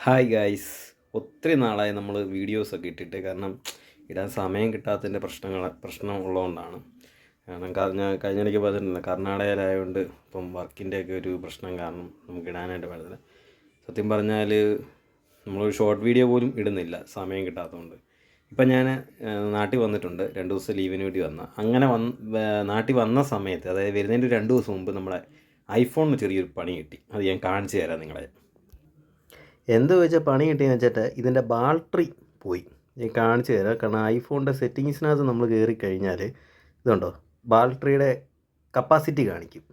Hi guys, ഒത്തിരി നാളായി നമ്മൾ വീഡിയോസൊക്കെ ഇട്ടിട്ട്. കാരണം ഇടാൻ സമയം കിട്ടാത്തതിൻ്റെ പ്രശ്നം ഉള്ളതുകൊണ്ടാണ്. കാരണം കഴിഞ്ഞിടയ്ക്ക് പറഞ്ഞിട്ടില്ല, കർണാടകയിലായതുകൊണ്ട് ഇപ്പം വർക്കിൻ്റെയൊക്കെ ഒരു പ്രശ്നം കാരണം നമുക്ക് ഇടാനായിട്ട് പറ്റത്തില്ല. സത്യം പറഞ്ഞാൽ നമ്മളൊരു ഷോർട്ട് വീഡിയോ പോലും ഇടുന്നില്ല, സമയം കിട്ടാത്തതുകൊണ്ട്. ഇപ്പം ഞാൻ നാട്ടിൽ വന്നിട്ടുണ്ട്, 2 ദിവസം ലീവിന് വേണ്ടി അങ്ങനെ നാട്ടിൽ വന്ന സമയത്ത്, അതായത് വരുന്നതിൻ്റെ 2 ദിവസം മുമ്പ് നമ്മുടെ ഐഫോണിന് ചെറിയൊരു പണി കിട്ടി. അത് ഞാൻ കാണിച്ചു തരാം നിങ്ങളെ. എന്ത് വെച്ചാൽ പണി കിട്ടിയെന്ന് വെച്ചിട്ട് ഇതിൻ്റെ ബാറ്ററി പോയി. ഞാൻ കാണിച്ചു തരാം. കാരണം ഐഫോണിൻ്റെ സെറ്റിങ്സിനകത്ത് നമ്മൾ കയറി കഴിഞ്ഞാൽ ഇതുണ്ടോ, ബാറ്ററിയുടെ കപ്പാസിറ്റി കാണിക്കും.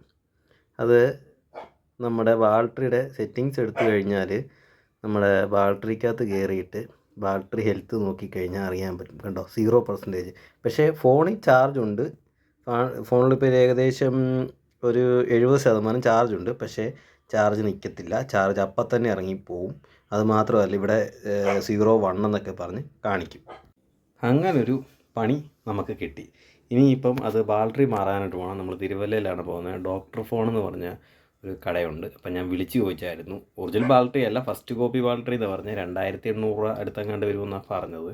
അത് നമ്മുടെ ബാറ്ററിയുടെ സെറ്റിങ്സ് എടുത്തു കഴിഞ്ഞാൽ നമ്മുടെ ബാറ്ററിക്കകത്ത് കയറിയിട്ട് ബാറ്ററി ഹെൽത്ത് നോക്കിക്കഴിഞ്ഞാൽ അറിയാൻ പറ്റും. കണ്ടോ, 0%. പക്ഷേ ഫോണിൽ ചാർജ് ഉണ്ട്. ഫോണിലിപ്പോൾ ഏകദേശം ഒരു 70% ചാർജുണ്ട്. പക്ഷേ ചാർജ് നിൽക്കത്തില്ല, ചാർജ് അപ്പം തന്നെ ഇറങ്ങിപ്പോവും. അത് മാത്രമല്ല, ഇവിടെ 01 എന്നൊക്കെ പറഞ്ഞ് കാണിക്കും. അങ്ങനൊരു പണി നമുക്ക് കിട്ടി. ഇനിയിപ്പം അത് ബാറ്ററി മാറാനായിട്ട് പോകണം. നമ്മൾ തിരുവല്ലയിലാണ് പോകുന്നത്. ഡോക്ടർ ഫോൺ എന്ന് പറഞ്ഞ ഒരു കടയുണ്ട്. അപ്പം ഞാൻ വിളിച്ച് ചോദിച്ചായിരുന്നു. ഒറിജിനൽ ബാറ്ററി അല്ല, ഫസ്റ്റ് കോപ്പി ബാറ്ററി എന്ന് പറഞ്ഞ് 2800 രൂപ അടുത്തങ്ങാണ്ട് വരുമെന്നാണ് പറഞ്ഞത്.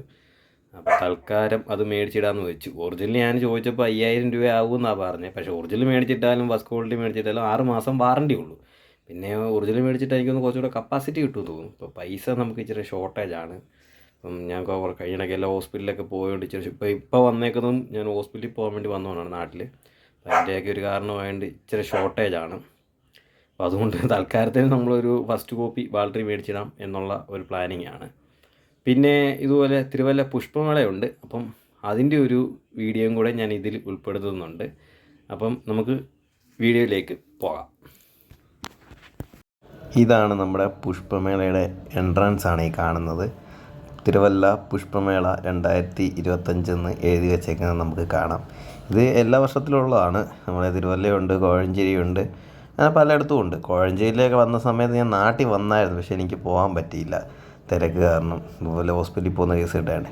അപ്പോൾ തൽക്കാലം അത് മേടിച്ചിടാമെന്ന് വെച്ചു. ഒറിജിനൽ ഞാൻ ചോദിച്ചപ്പോൾ 5000 രൂപ ആകുമെന്നാണ് പറഞ്ഞത്. പക്ഷേ ഒറിജിനൽ മേടിച്ചിട്ടാലും ഫസ്റ്റ് ക്വാളിറ്റി മേടിച്ചിട്ടാലും 6 മാസം വാറണ്ടി ഉള്ളൂ. പിന്നെ ഒറിജിനൽ മേടിച്ചിട്ട് എനിക്കൊന്ന് കുറച്ചുകൂടെ കപ്പാസിറ്റി കിട്ടുമെന്ന് തോന്നുന്നു. ഇപ്പോൾ പൈസ നമുക്ക് ഇച്ചിരി ഷോർട്ടേജാണ്. അപ്പം ഞാൻ കഴിഞ്ഞിടയ്ക്ക് എല്ലാ ഹോസ്പിറ്റലിലൊക്കെ പോയോണ്ട് ഇച്ചിരി ഇപ്പോൾ വന്നേക്കുന്നതും ഞാൻ ഹോസ്പിറ്റലിൽ പോകാൻ വേണ്ടി വന്നതാണ് നാട്ടിൽ. അപ്പോൾ അതിൻ്റെയൊക്കെ ഒരു കാരണമായതുകൊണ്ട് ഇച്ചിരി ഷോർട്ടേജാണ്. അപ്പോൾ അതുകൊണ്ട് തൽക്കാലത്തിന് നമ്മളൊരു ഫസ്റ്റ് കോപ്പി ബാറ്ററി മേടിച്ചിടാം എന്നുള്ള ഒരു പ്ലാനിങ് ആണ്. പിന്നെ ഇതുപോലെ തിരുവല്ല പുഷ്പമേളയുണ്ട്. അപ്പം അതിൻ്റെ ഒരു വീഡിയോയും കൂടെ ഞാൻ ഇതിൽ ഉൾപ്പെടുത്തുന്നുണ്ട്. അപ്പം നമുക്ക് വീഡിയോയിലേക്ക് പോകാം. ഇതാണ് നമ്മുടെ പുഷ്പമേളയുടെ എൻട്രൻസ് ആണ് ഈ കാണുന്നത്. തിരുവല്ല പുഷ്പമേള 2025 എന്ന് എഴുതി വെച്ചേക്കുന്നത് നമുക്ക് കാണാം. ഇത് എല്ലാ വർഷത്തിലുള്ളതാണ്. നമ്മുടെ തിരുവല്ലയുണ്ട്, കോഴഞ്ചേരിയുണ്ട്, അങ്ങനെ പലയിടത്തും ഉണ്ട്. കോഴഞ്ചേരിയിലേക്ക് വന്ന സമയത്ത് ഞാൻ നാട്ടിൽ വന്നായിരുന്നു, പക്ഷേ എനിക്ക് പോകാൻ പറ്റിയില്ല, തിരക്ക് കാരണം. ഇതുപോലെ ഹോസ്പിറ്റലിൽ പോകുന്ന കേസ് കിട്ടാണ്.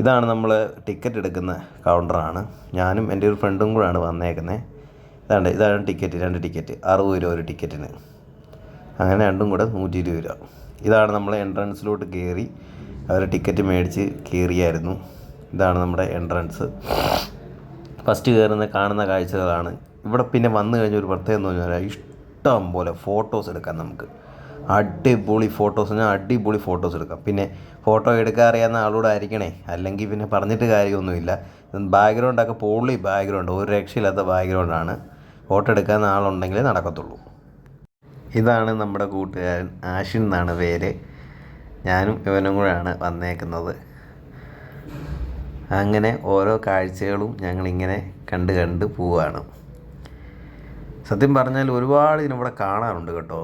ഇതാണ് നമ്മൾ ടിക്കറ്റ് എടുക്കുന്ന കൗണ്ടറാണ്. ഞാനും എൻ്റെ ഒരു ഫ്രണ്ടും കൂടെയാണ് വന്നേക്കുന്നത്. ഇതാണ് ടിക്കറ്റ്, 2 ടിക്കറ്റ് 60 രൂപ ഒരു ടിക്കറ്റിന്. അങ്ങനെ രണ്ടും കൂടെ 120 രൂപ. ഇതാണ് നമ്മൾ എൻട്രൻസിലോട്ട് കയറി അവർ ടിക്കറ്റ് മേടിച്ച് കയറിയായിരുന്നു. ഇതാണ് നമ്മുടെ എൻട്രൻസ്. ഫസ്റ്റ് കാണുന്ന കാഴ്ചകളാണ് ഇവിടെ. പിന്നെ വന്നു കഴിഞ്ഞ ഒരു പ്രത്യേകത എന്ന് പറഞ്ഞാൽ ഇഷ്ടം പോലെ ഫോട്ടോസ് എടുക്കാം നമുക്ക്. അടിപൊളി ഫോട്ടോസ് എടുക്കാം. പിന്നെ ഫോട്ടോ എടുക്കാൻ അറിയാവുന്ന ആളോട് ആയിരിക്കണേ, അല്ലെങ്കിൽ പിന്നെ പറഞ്ഞിട്ട് കാര്യമൊന്നുമില്ല. ബാക്ക്ഗ്രൗണ്ടൊക്കെ പൊളി ബാക്ക്ഗ്രൗണ്ട്, ഒരു രക്ഷയില്ലാത്ത ബാക്ക്ഗ്രൗണ്ടാണ്. ഫോട്ടോ എടുക്കാവുന്ന ആളുണ്ടെങ്കിലേ നടക്കത്തുള്ളൂ. ഇതാണ് നമ്മുടെ കൂട്ടുകാരൻ, ആഷിൻ എന്നാണ് പേര്. ഞാനും ഇവനും കൂടെയാണ് വന്നേക്കുന്നത്. അങ്ങനെ ഓരോ കാഴ്ചകളും ഞങ്ങളിങ്ങനെ കണ്ട് പോവുകയാണ്. സത്യം പറഞ്ഞാൽ ഒരുപാട് ഇതിനിവിടെ കാണാനുണ്ട് കേട്ടോ.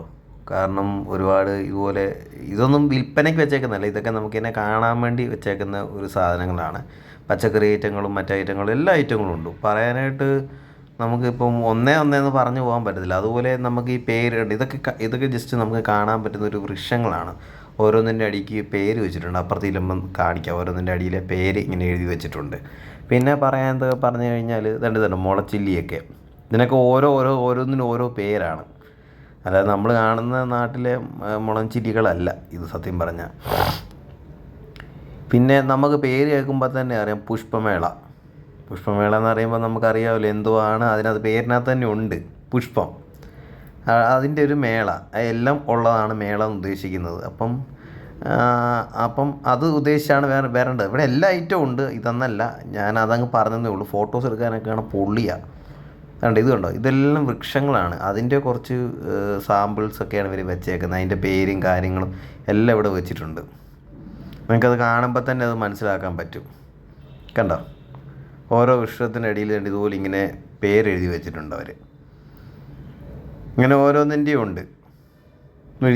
കാരണം ഒരുപാട് ഇതുപോലെ ഇതൊന്നും വിൽപ്പനയ്ക്ക് വെച്ചേക്കുന്നതല്ല, ഇതൊക്കെ നമുക്കിങ്ങനെ കാണാൻ വേണ്ടി വെച്ചേക്കുന്ന ഒരു സാധനങ്ങളാണ്. പച്ചക്കറി ഐറ്റങ്ങളും മറ്റൈറ്റങ്ങളും എല്ലാ ഐറ്റങ്ങളും ഉണ്ട്. പറയാനായിട്ട് നമുക്കിപ്പം ഒന്നേന്ന് പറഞ്ഞു പോകാൻ പറ്റത്തില്ല. അതുപോലെ നമുക്ക് ഈ പേര് ഇതൊക്കെ ജസ്റ്റ് നമുക്ക് കാണാൻ പറ്റുന്ന ഒരു വൃക്ഷങ്ങളാണ്. ഓരോന്നിൻ്റെ അടിക്ക് പേര് വെച്ചിട്ടുണ്ട്. അപ്പുറത്ത് ചെല്ലുമ്പം കാണിക്കാം, ഓരോന്നിൻ്റെ അടിയിലെ പേര് ഇങ്ങനെ എഴുതി വെച്ചിട്ടുണ്ട്. പിന്നെ പറഞ്ഞു കഴിഞ്ഞാൽ ഇതുണ്ട് മുളച്ചില്ലിയൊക്കെ. ഇതിനൊക്കെ ഓരോന്നിനും ഓരോ പേരാണ്. അല്ലാതെ നമ്മൾ കാണുന്ന നാട്ടിലെ മുളച്ചില്ലികളല്ല ഇത് സത്യം പറഞ്ഞാൽ. പിന്നെ നമുക്ക് പേര് കേൾക്കുമ്പോൾ തന്നെ അറിയാം, പുഷ്പമേള എന്ന് പറയുമ്പോൾ നമുക്കറിയാമല്ലോ എന്തുവാണ്. അതിനകത്ത് പേരിനകത്ത് തന്നെ ഉണ്ട് പുഷ്പം, അതിൻ്റെ ഒരു മേള. എല്ലാം ഉള്ളതാണ് മേള എന്ന് ഉദ്ദേശിക്കുന്നത്. അപ്പം അത് ഉദ്ദേശിച്ചാണ് വേറെയുണ്ട്. ഇവിടെ എല്ലാ ഐറ്റവും ഉണ്ട്, ഇതൊന്നല്ല. ഞാൻ അതങ്ങ് പറഞ്ഞതേ ഉള്ളൂ. ഫോട്ടോസ് എടുക്കാനൊക്കെയാണ് പൊള്ളിയാണ്. അതുകൊണ്ട് ഇത് കണ്ടോ, ഇതെല്ലാം വൃക്ഷങ്ങളാണ്. അതിൻ്റെ കുറച്ച് സാമ്പിൾസൊക്കെയാണ് ഇവർ വെച്ചേക്കുന്നത്. അതിൻ്റെ പേരും കാര്യങ്ങളും എല്ലാം ഇവിടെ വെച്ചിട്ടുണ്ട്. നിങ്ങൾക്കത് കാണുമ്പോൾ തന്നെ അത് മനസ്സിലാക്കാൻ പറ്റും. കണ്ടോ, ഓരോ വൃക്ഷത്തിൻ്റെ അടിയിൽ ഇതുപോലെ ഇങ്ങനെ പേരെഴുതി വെച്ചിട്ടുണ്ട് അവർ. ഇങ്ങനെ ഓരോന്നിൻ്റെയും ഉണ്ട്.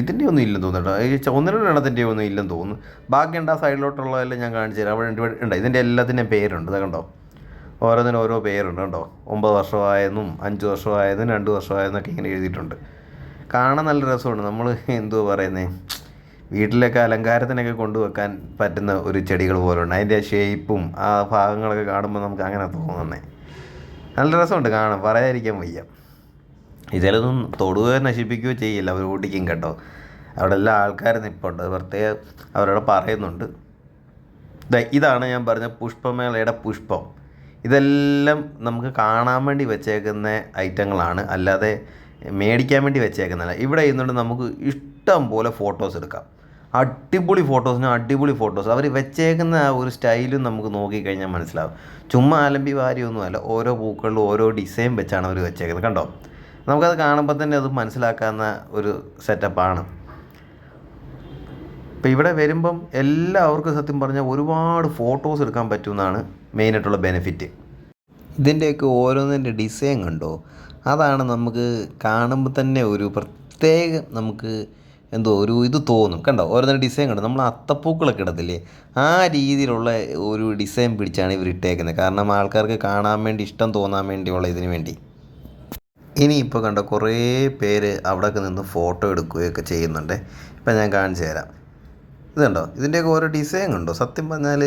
ഇതിൻ്റെ ഒന്നും ഇല്ലെന്ന് തോന്നുന്നുണ്ടോ, 1-2 ഒന്നും ഇല്ലെന്ന് തോന്നുന്നു. ബാക്കിയുണ്ട് ആ സൈഡിലോട്ടുള്ളതെല്ലാം ഞാൻ കാണിച്ചു തരാം. അവിടെ ഉണ്ട്, ഇതിൻ്റെ എല്ലാത്തിൻ്റെയും പേരുണ്ട്. ഇത് കണ്ടോ, ഓരോന്നിനും ഓരോ പേരുണ്ട്. കണ്ടോ, 9 വർഷമായെന്നും 5 വർഷമായതും 2 വർഷമായെന്നൊക്കെ ഇങ്ങനെ എഴുതിയിട്ടുണ്ട്. കാണാൻ നല്ല രസമുണ്ട്. നമ്മൾ എന്തുവാ പറയുന്നത്, വീട്ടിലൊക്കെ അലങ്കാരത്തിനൊക്കെ കൊണ്ടുവെക്കാൻ പറ്റുന്ന ഒരു ചെടികൾ പോലുണ്ട്. അതിൻ്റെ ഷേപ്പും ആ ഭാഗങ്ങളൊക്കെ കാണുമ്പോൾ നമുക്ക് അങ്ങനെ തോന്നുന്നത്. നല്ല രസമുണ്ട് കാണാൻ, പറയാതിരിക്കാൻ വയ്യ. ഇതിലൊന്നും തൊടുകയോ നശിപ്പിക്കുകയോ ചെയ്യില്ല, അവർ ഓടിക്കും കേട്ടോ. അവിടെ എല്ലാ ആൾക്കാരും നിൽപ്പുണ്ട്, പ്രത്യേകം അവരോട് പറയുന്നുണ്ട്. ഇതാണ് ഞാൻ പറഞ്ഞ പുഷ്പമേളയുടെ പുഷ്പം. ഇതെല്ലാം നമുക്ക് കാണാൻ വേണ്ടി വെച്ചേക്കുന്ന ഐറ്റങ്ങളാണ്, അല്ലാതെ മേടിക്കാൻ വേണ്ടി വെച്ചേക്കുന്നതല്ല. ഇവിടെ ഇരുന്നുകൊണ്ട് നമുക്ക് ഇഷ്ടം പോലെ ഫോട്ടോസ് എടുക്കാം. അടിപൊളി ഫോട്ടോസിന് അടിപൊളി ഫോട്ടോസ്. അവർ വെച്ചേക്കുന്ന ആ ഒരു സ്റ്റൈലും നമുക്ക് നോക്കിക്കഴിഞ്ഞാൽ മനസ്സിലാവും. ചുമ്മാ അലമ്പി വാരിയൊന്നുമല്ല, ഓരോ പൂക്കളിലും ഓരോ ഡിസൈൻ വെച്ചാണ് അവർ വെച്ചേക്കുന്നത്. കണ്ടോ, നമുക്കത് കാണുമ്പോൾ തന്നെ അത് മനസ്സിലാക്കാവുന്ന ഒരു സെറ്റപ്പാണ്. ഇപ്പോൾ ഇവിടെ വരുമ്പം എല്ലാവർക്കും സത്യം പറഞ്ഞാൽ ഒരുപാട് ഫോട്ടോസ് എടുക്കാൻ പറ്റുമെന്നാണ് മെയിനായിട്ടുള്ള ബെനിഫിറ്റ്. ഇതിൻ്റെയൊക്കെ ഓരോന്നിൻ്റെ ഡിസൈൻ കണ്ടോ, അതാണ് നമുക്ക് കാണുമ്പോൾ തന്നെ ഒരു പ്രത്യേകം നമുക്ക് എന്തോ ഒരു ഇത് തോന്നും. കണ്ടോ, ഓരോന്നിൻ്റെ ഡിസൈൻ കണ്ടോ, നമ്മൾ അത്തപ്പൂക്കളൊക്കെ ഇടത്തില്ലേ, ആ രീതിയിലുള്ള ഒരു ഡിസൈൻ പിടിച്ചാണ് ഇവർ ഇട്ടേക്കുന്നത്. കാരണം ആൾക്കാർക്ക് കാണാൻ വേണ്ടി ഇഷ്ടം തോന്നാൻ വേണ്ടിയുള്ള ഇതിന് വേണ്ടി. ഇനിയിപ്പോൾ കണ്ടോ, കുറേ പേര് അവിടെയൊക്കെ നിന്ന് ഫോട്ടോ എടുക്കുകയൊക്കെ ചെയ്യുന്നുണ്ട്. ഇപ്പം ഞാൻ കാണിച്ചു തരാം. ഇത് കണ്ടോ, ഇതിൻ്റെയൊക്കെ ഓരോ ഡിസൈൻ കണ്ടോ, സത്യം പറഞ്ഞാൽ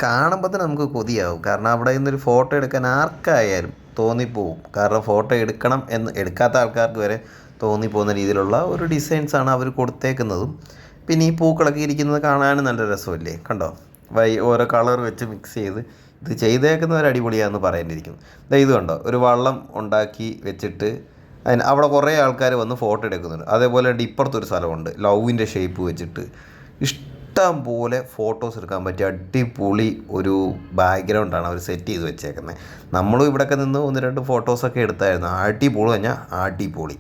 കാണുമ്പോൾ തന്നെ നമുക്ക് കൊതിയാവും. കാരണം അവിടെ നിന്നൊരു ഫോട്ടോ എടുക്കാൻ ആർക്കായാലും തോന്നിപ്പോവും. കാരണം ഫോട്ടോ എടുക്കണം എന്ന് എടുക്കാത്ത ആൾക്കാർക്ക് വരെ തോന്നിപ്പോകുന്ന രീതിയിലുള്ള ഒരു ഡിസൈൻസാണ് അവർ കൊടുത്തേക്കുന്നതും. പിന്നെ ഈ പൂക്കളൊക്കെ ഇരിക്കുന്നത് കാണാനും നല്ല രസമല്ലേ. കണ്ടോ, ഓരോ കളർ വെച്ച് മിക്സ് ചെയ്ത് ഇത് ചെയ്തേക്കുന്നവർ അടിപൊളിയാണെന്ന് പറയേണ്ടിയിരിക്കുന്നു. ഇത് കണ്ടോ, ഒരു വള്ളം ഉണ്ടാക്കി വെച്ചിട്ട് അവിടെ കുറേ ആൾക്കാർ വന്ന് ഫോട്ടോ എടുക്കുന്നുണ്ട്. അതേപോലെ ഇപ്പുറത്തൊരു സ്ഥലമുണ്ട്, ലവിൻ്റെ ഷേപ്പ് വെച്ചിട്ട് ഇഷ്ടം പോലെ ഫോട്ടോസ് എടുക്കാൻ പറ്റിയ അടിപൊളി ഒരു ബാക്ക്ഗ്രൗണ്ടാണ് അവർ സെറ്റ് ചെയ്ത് വെച്ചേക്കുന്നത്. നമ്മളും ഇവിടെയൊക്കെ നിന്ന് 1-2 ഫോട്ടോസൊക്കെ എടുത്തായിരുന്നു. അടിപൊളി പറഞ്ഞാൽ അടിപൊളി.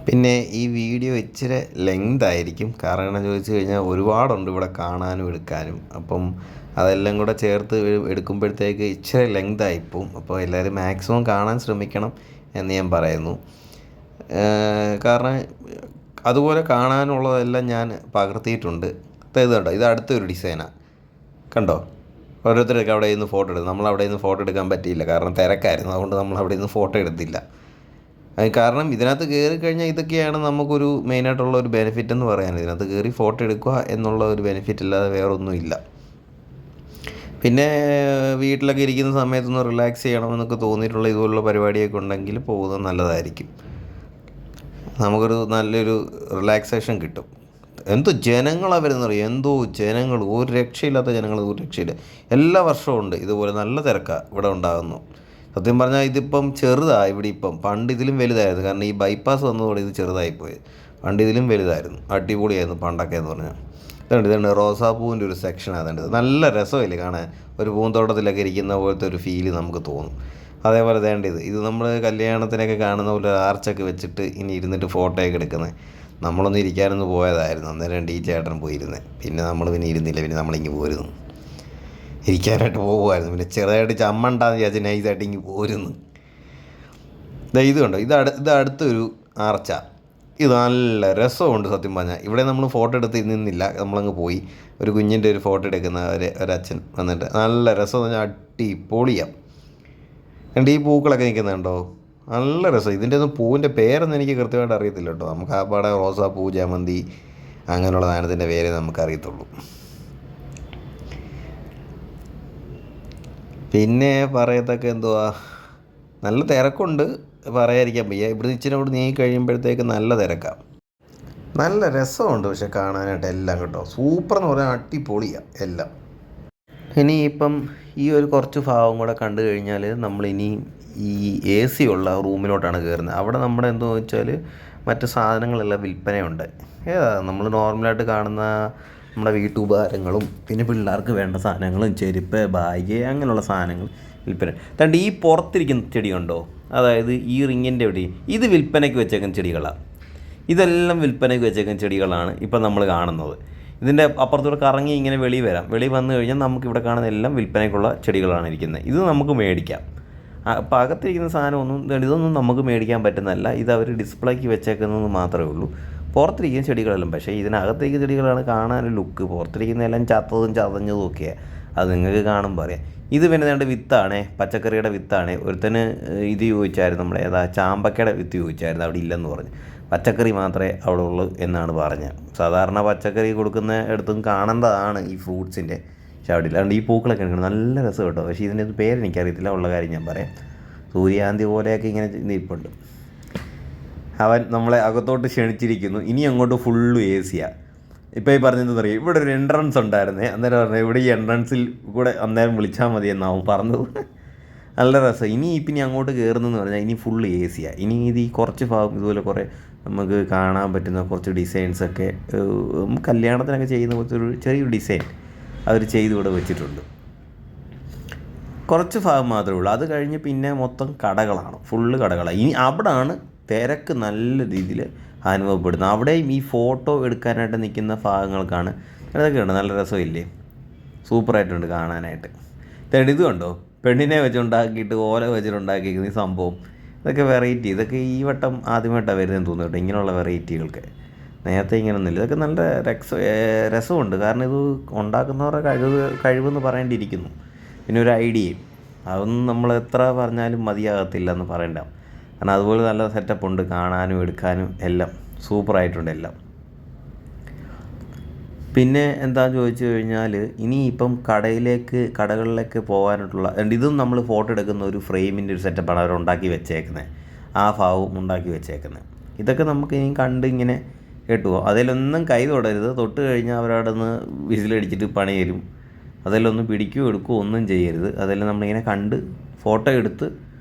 പിന്നെ ഈ വീഡിയോ ഇച്ചിരി ലെങ്ത് ആയിരിക്കും, കാരണം ചോദിച്ചു കഴിഞ്ഞാൽ ഒരുപാടുണ്ട് ഇവിടെ കാണാനും എടുക്കാനും. അപ്പം അതെല്ലാം കൂടെ ചേർത്ത് എടുക്കുമ്പോഴത്തേക്ക് ഇച്ചിരി ലെങ്ത് ആയിപ്പോവും. അപ്പോൾ എല്ലാവരും മാക്സിമം കാണാൻ ശ്രമിക്കണം എന്ന് ഞാൻ പറയുന്നു. കാരണം അതുപോലെ കാണാനുള്ളതെല്ലാം ഞാൻ പകർത്തിയിട്ടുണ്ട്. ഇത് കണ്ടോ, ഇത് അടുത്തൊരു ഡിസൈനാണ്. കണ്ടോ, ഓരോരുത്തരൊക്കെ അവിടെ നിന്ന് ഫോട്ടോ എടുക്കും. നമ്മൾ അവിടെ നിന്ന് ഫോട്ടോ എടുക്കാൻ പറ്റിയില്ല, കാരണം തിരക്കായിരുന്നു. അതുകൊണ്ട് നമ്മൾ അവിടെ നിന്ന് ഫോട്ടോ എടുത്തില്ല. കാരണം ഇതിനകത്ത് കയറി കഴിഞ്ഞാൽ ഇതൊക്കെയാണ് നമുക്കൊരു മെയിനായിട്ടുള്ള ഒരു ബെനിഫിറ്റ് എന്ന് പറയാൻ. ഇതിനകത്ത് കയറി ഫോട്ടോ എടുക്കുക എന്നുള്ള ഒരു ബെനിഫിറ്റ് അല്ലാതെ വേറൊന്നുമില്ല. പിന്നെ വീട്ടിലൊക്കെ ഇരിക്കുന്ന സമയത്തൊന്ന് റിലാക്സ് ചെയ്യണമെന്നൊക്കെ തോന്നിയിട്ടുള്ള ഇതുപോലുള്ള പരിപാടിയൊക്കെ ഉണ്ടെങ്കിൽ പോകുന്നത് നല്ലതായിരിക്കും. നമുക്കൊരു നല്ലൊരു റിലാക്സേഷൻ കിട്ടും. എന്തോ ജനങ്ങളാണ് വരുന്നറിയാം, എന്തോ ജനങ്ങൾ, ഒരു രക്ഷയില്ലാത്ത ജനങ്ങൾ, ഒരു രക്ഷയില്ല. എല്ലാ വർഷവും ഉണ്ട് ഇതുപോലെ, നല്ല തിരക്കാണ് ഇവിടെ ഉണ്ടാകുന്നു. സത്യം പറഞ്ഞാൽ ഇതിപ്പം ചെറുതാണ് ഇവിടെ. ഇപ്പം പണ്ട് ഇതിലും വലുതായിരുന്നു, കാരണം ഈ ബൈപ്പാസ് വന്നതോടെ ഇത് ചെറുതായിപ്പോയി. പണ്ട് ഇതിലും വലുതായിരുന്നു, അടിപൊളിയായിരുന്നു പണ്ടൊക്കെ എന്ന് പറഞ്ഞാൽ. ഇതുണ്ട് റോസാപ്പൂവിൻ്റെ ഒരു സെക്ഷനാണ് അതുണ്ട്. നല്ല രസമില്ലേ കാണാൻ, ഒരു പൂന്തോട്ടത്തിലൊക്കെ ഇരിക്കുന്ന പോലത്തെ ഒരു ഫീല് നമുക്ക് തോന്നും. അതേപോലെ ഇത് നമ്മൾ കല്യാണത്തിനൊക്കെ കാണുന്ന പോലെ ആർച്ചൊക്കെ വെച്ചിട്ട് ഇനി ഇരുന്നിട്ട് ഫോട്ടോയൊക്കെ എടുക്കുന്നത്. നമ്മളൊന്ന് ഇരിക്കാനൊന്ന് പോയതായിരുന്നു, അന്നേരം ഈ ചേട്ടൻ പോയിരുന്നത്. പിന്നെ നമ്മൾ ഇരുന്നില്ല, പിന്നെ നമ്മളിങ്ങ് പോരുന്നു. ഇരിക്കാനായിട്ട് പോകുമായിരുന്നു. പിന്നെ ചെറുതായിട്ട് ചമ്മണ്ടാന്ന് വിചാരിച്ച് നൈസായിട്ട് ഇങ്ങ് പോരുന്നു. ഇത് കണ്ടോ, ഇത് അടുത്തൊരു ആർച്ച. ഇത് നല്ല രസമുണ്ട് സത്യം പറഞ്ഞാൽ. ഇവിടെ നമ്മൾ ഫോട്ടോ എടുത്ത് നിന്നില്ല, നമ്മളങ്ങ് പോയി. ഒരു കുഞ്ഞിൻ്റെ ഒരു ഫോട്ടോ എടുക്കുന്ന ഒരച്ഛൻ വന്നിട്ട് നല്ല രസം എന്ന് പറഞ്ഞാൽ അടിപൊളിയാണ്. രണ്ട് ഈ പൂക്കളൊക്കെ നിൽക്കുന്നുണ്ടോ, നല്ല രസം. ഇതിൻ്റെ ഒന്നും പൂവിൻ്റെ പേരൊന്നും എനിക്ക് കൃത്യമായിട്ട് അറിയത്തില്ല കേട്ടോ. നമുക്ക് ആ പാടെ റോസാപ്പൂ, ജമന്തി അങ്ങനെയുള്ള സാധനത്തിൻ്റെ പേരേ നമുക്കറിയത്തുള്ളൂ. പിന്നെ പറയത്തൊക്കെ എന്തുവാ, നല്ല തിരക്കുണ്ട്, പറയാതിരിക്കാൻ വയ്യ. ഇവിടെ ഇച്ചിരി അവിടെ നീങ്ങി കഴിയുമ്പോഴത്തേക്ക് നല്ല തിരക്കാണ്. നല്ല രസമുണ്ട് പക്ഷെ കാണാനായിട്ട് എല്ലാം കേട്ടോ. സൂപ്പർ എന്ന് പറഞ്ഞാൽ അടിപൊളിയാണ് എല്ലാം. ഇനിയിപ്പം ഈ ഒരു കുറച്ച് ഭാഗം കൂടെ കണ്ടു കഴിഞ്ഞാൽ നമ്മളിനി ഈ AC ഉള്ള റൂമിലോട്ടാണ് കയറുന്നത്. അവിടെ നമ്മുടെ എന്താണെന്ന് വെച്ചാൽ മറ്റ് സാധനങ്ങളെല്ലാം വിൽപ്പനയുണ്ട്. നമ്മൾ നോർമലായിട്ട് കാണുന്ന നമ്മുടെ വീട്ടുപകാരങ്ങളും പിന്നെ പിള്ളേർക്ക് വേണ്ട സാധനങ്ങളും ചെരുപ്പ്, ബാഗ് അങ്ങനെയുള്ള സാധനങ്ങൾ വിൽപ്പന. തണ്ട് ഈ പുറത്തിരിക്കുന്ന ചെടി കണ്ടോ, അതായത് ഈ റിങ്ങിൻ്റെ എവിടെ, ഇത് വിൽപ്പനയ്ക്ക് വെച്ചേക്കുന്ന ചെടികളാണ്. ഇതെല്ലാം വിൽപ്പനയ്ക്ക് വെച്ചേക്കുന്ന ചെടികളാണ് ഇപ്പം നമ്മൾ കാണുന്നത്. ഇതിൻ്റെ അപ്പുറത്തൂടെ കറങ്ങി ഇങ്ങനെ വെളി വരാം. വെളി വന്നു കഴിഞ്ഞാൽ നമുക്കിവിടെ കാണുന്ന എല്ലാം വിൽപ്പനയ്ക്കുള്ള ചെടികളാണ് ഇരിക്കുന്നത്. ഇത് നമുക്ക് മേടിക്കാം. അപ്പോൾ അകത്തിരിക്കുന്ന സാധനമൊന്നും ഇതൊന്നും നമുക്ക് മേടിക്കാൻ പറ്റുന്നതല്ല. ഇത് അവർ ഡിസ്പ്ലേക്ക് വെച്ചേക്കുന്നത് മാത്രമേ ഉള്ളൂ. പുറത്തിരിക്കുന്ന ചെടികളെല്ലാം, പക്ഷേ ഇതിനകത്തേക്ക് ചെടികളാണ് കാണാൻ ലുക്ക്. പുറത്തിരിക്കുന്നതെല്ലാം ചത്തതും ചതഞ്ഞതും ഒക്കെയാണ്. അത് നിങ്ങൾക്ക് കാണുമ്പോൾ അറിയാം. ഇത് പിന്നെ വേണ്ട വിത്താണേ, പച്ചക്കറിയുടെ വിത്താണ്. ഒരുത്തന് ഇത് ചോദിച്ചായിരുന്നു, നമ്മുടെ ചാമ്പക്കയുടെ വിത്ത് ചോദിച്ചായിരുന്നു, അവിടെ ഇല്ലെന്ന് പറഞ്ഞു. പച്ചക്കറി മാത്രമേ അവിടെ ഉള്ളൂ എന്നാണ് പറഞ്ഞത്. സാധാരണ പച്ചക്കറി കൊടുക്കുന്ന ഇടത്തും കാണേണ്ടതാണ് ഈ ഫ്രൂട്ട്സിൻ്റെ, പക്ഷെ അവിടെ ഇല്ല. അതുകൊണ്ട് ഈ പൂക്കളൊക്കെ ഉണ്ട്, നല്ല രസം കേട്ടോ. പക്ഷേ ഇതിൻ്റെ പേരെനിക്കറിയത്തില്ല, ഉള്ള കാര്യം ഞാൻ പറയാം. സൂര്യാന്തി പോലെയൊക്കെ ഇങ്ങനെ നിൽപ്പുണ്ട്. അവൻ നമ്മളെ അകത്തോട്ട് ക്ഷണിച്ചിരിക്കുന്നു. ഇനി അങ്ങോട്ട് ഫുള്ള് എ സിയാണ്. ഇപ്പോൾ ഈ പറഞ്ഞതെന്ന് പറയും, ഇവിടെ ഒരു എൻട്രൻസ് ഉണ്ടായിരുന്നേ, അന്നേരം പറഞ്ഞു ഇവിടെ ഈ എൻട്രൻസിൽ കൂടെ അന്നേരം വിളിച്ചാൽ മതി എന്നാവും പറഞ്ഞത്. നല്ല രസം. ഇനി ഇപ്പം അങ്ങോട്ട് കയറുന്നതെന്ന് പറഞ്ഞാൽ ഇനി ഫുള്ള് എ സിയാണ്. ഇനി ഇത് ഈ കുറച്ച് ഭാഗം ഇതുപോലെ കുറേ നമുക്ക് കാണാൻ പറ്റുന്ന കുറച്ച് ഡിസൈൻസൊക്കെ കല്യാണത്തിനൊക്കെ ചെയ്യുന്ന കുറച്ച് ഒരു ചെറിയൊരു ഡിസൈൻ അവർ ചെയ്തിവിടെ വെച്ചിട്ടുണ്ട്. കുറച്ച് ഭാഗം മാത്രമേ ഉള്ളൂ. അത് കഴിഞ്ഞ് പിന്നെ മൊത്തം കടകളാണ്, ഫുള്ള് കടകളാണ്. ഇനി അവിടെയാണ് തിരക്ക് നല്ല രീതിയിൽ അനുഭവപ്പെടുന്നത്. അവിടെയും ഈ ഫോട്ടോ എടുക്കാനായിട്ട് നിൽക്കുന്ന ഭാഗങ്ങൾക്കാണ്. അതൊക്കെ ഉണ്ട്, നല്ല രസമില്ലേ, സൂപ്പറായിട്ടുണ്ട് കാണാനായിട്ട്. ഇത് കണ്ടോ, പെണ്ണിനെ വെച്ചുണ്ടാക്കിയിട്ട് ഓല വെച്ചിട്ടുണ്ടാക്കിയിരിക്കുന്ന ഈ സംഭവം, ഇതൊക്കെ വെറൈറ്റി. ഇതൊക്കെ ഈ വട്ടം ആദ്യമായിട്ടാണ് വരുന്നതെന്ന് തോന്നുന്നു കേട്ടോ, ഇങ്ങനെയുള്ള വെറൈറ്റികൾക്ക്. നേരത്തെ ഇങ്ങനെയൊന്നുമില്ല. ഇതൊക്കെ നല്ല രസമുണ്ട്. കാരണം ഇത് ഉണ്ടാക്കുന്നവരുടെ കഴിവെന്ന് പറയേണ്ടിയിരിക്കുന്നു. പിന്നെ ഒരു ഐഡിയയും, അതൊന്നും നമ്മൾ എത്ര പറഞ്ഞാലും മതിയാകത്തില്ല എന്ന് പറയണ്ട. കാരണം അതുപോലെ നല്ല സെറ്റപ്പ് ഉണ്ട്, കാണാനും എടുക്കാനും എല്ലാം സൂപ്പറായിട്ടുണ്ട് എല്ലാം. പിന്നെ എന്താണെന്ന് ചോദിച്ചു കഴിഞ്ഞാൽ ഇനിയിപ്പം കടകളിലേക്ക് പോകാനായിട്ടുള്ള ഇതും നമ്മൾ ഫോട്ടോ എടുക്കുന്ന ഒരു ഫ്രെയിമിൻ്റെ ഒരു സെറ്റപ്പാണ് അവർ ഉണ്ടാക്കി വെച്ചേക്കുന്നത്. ആ ഭാവവും ഉണ്ടാക്കി വെച്ചേക്കുന്നത്. ഇതൊക്കെ നമുക്ക് ഇനി കണ്ട് ഇങ്ങനെ കേട്ടുപോകും. അതിലൊന്നും കൈ തൊടരുത്. തൊട്ട് കഴിഞ്ഞാൽ അവരവിടെ നിന്ന് വിസിലടിച്ചിട്ട് പണി തരും. അതിലൊന്നും പിടിക്കുകയോ എടുക്കുകയോ ഒന്നും ചെയ്യരുത്. അതെല്ലാം നമ്മളിങ്ങനെ കണ്ട് ഫോട്ടോ എടുത്ത്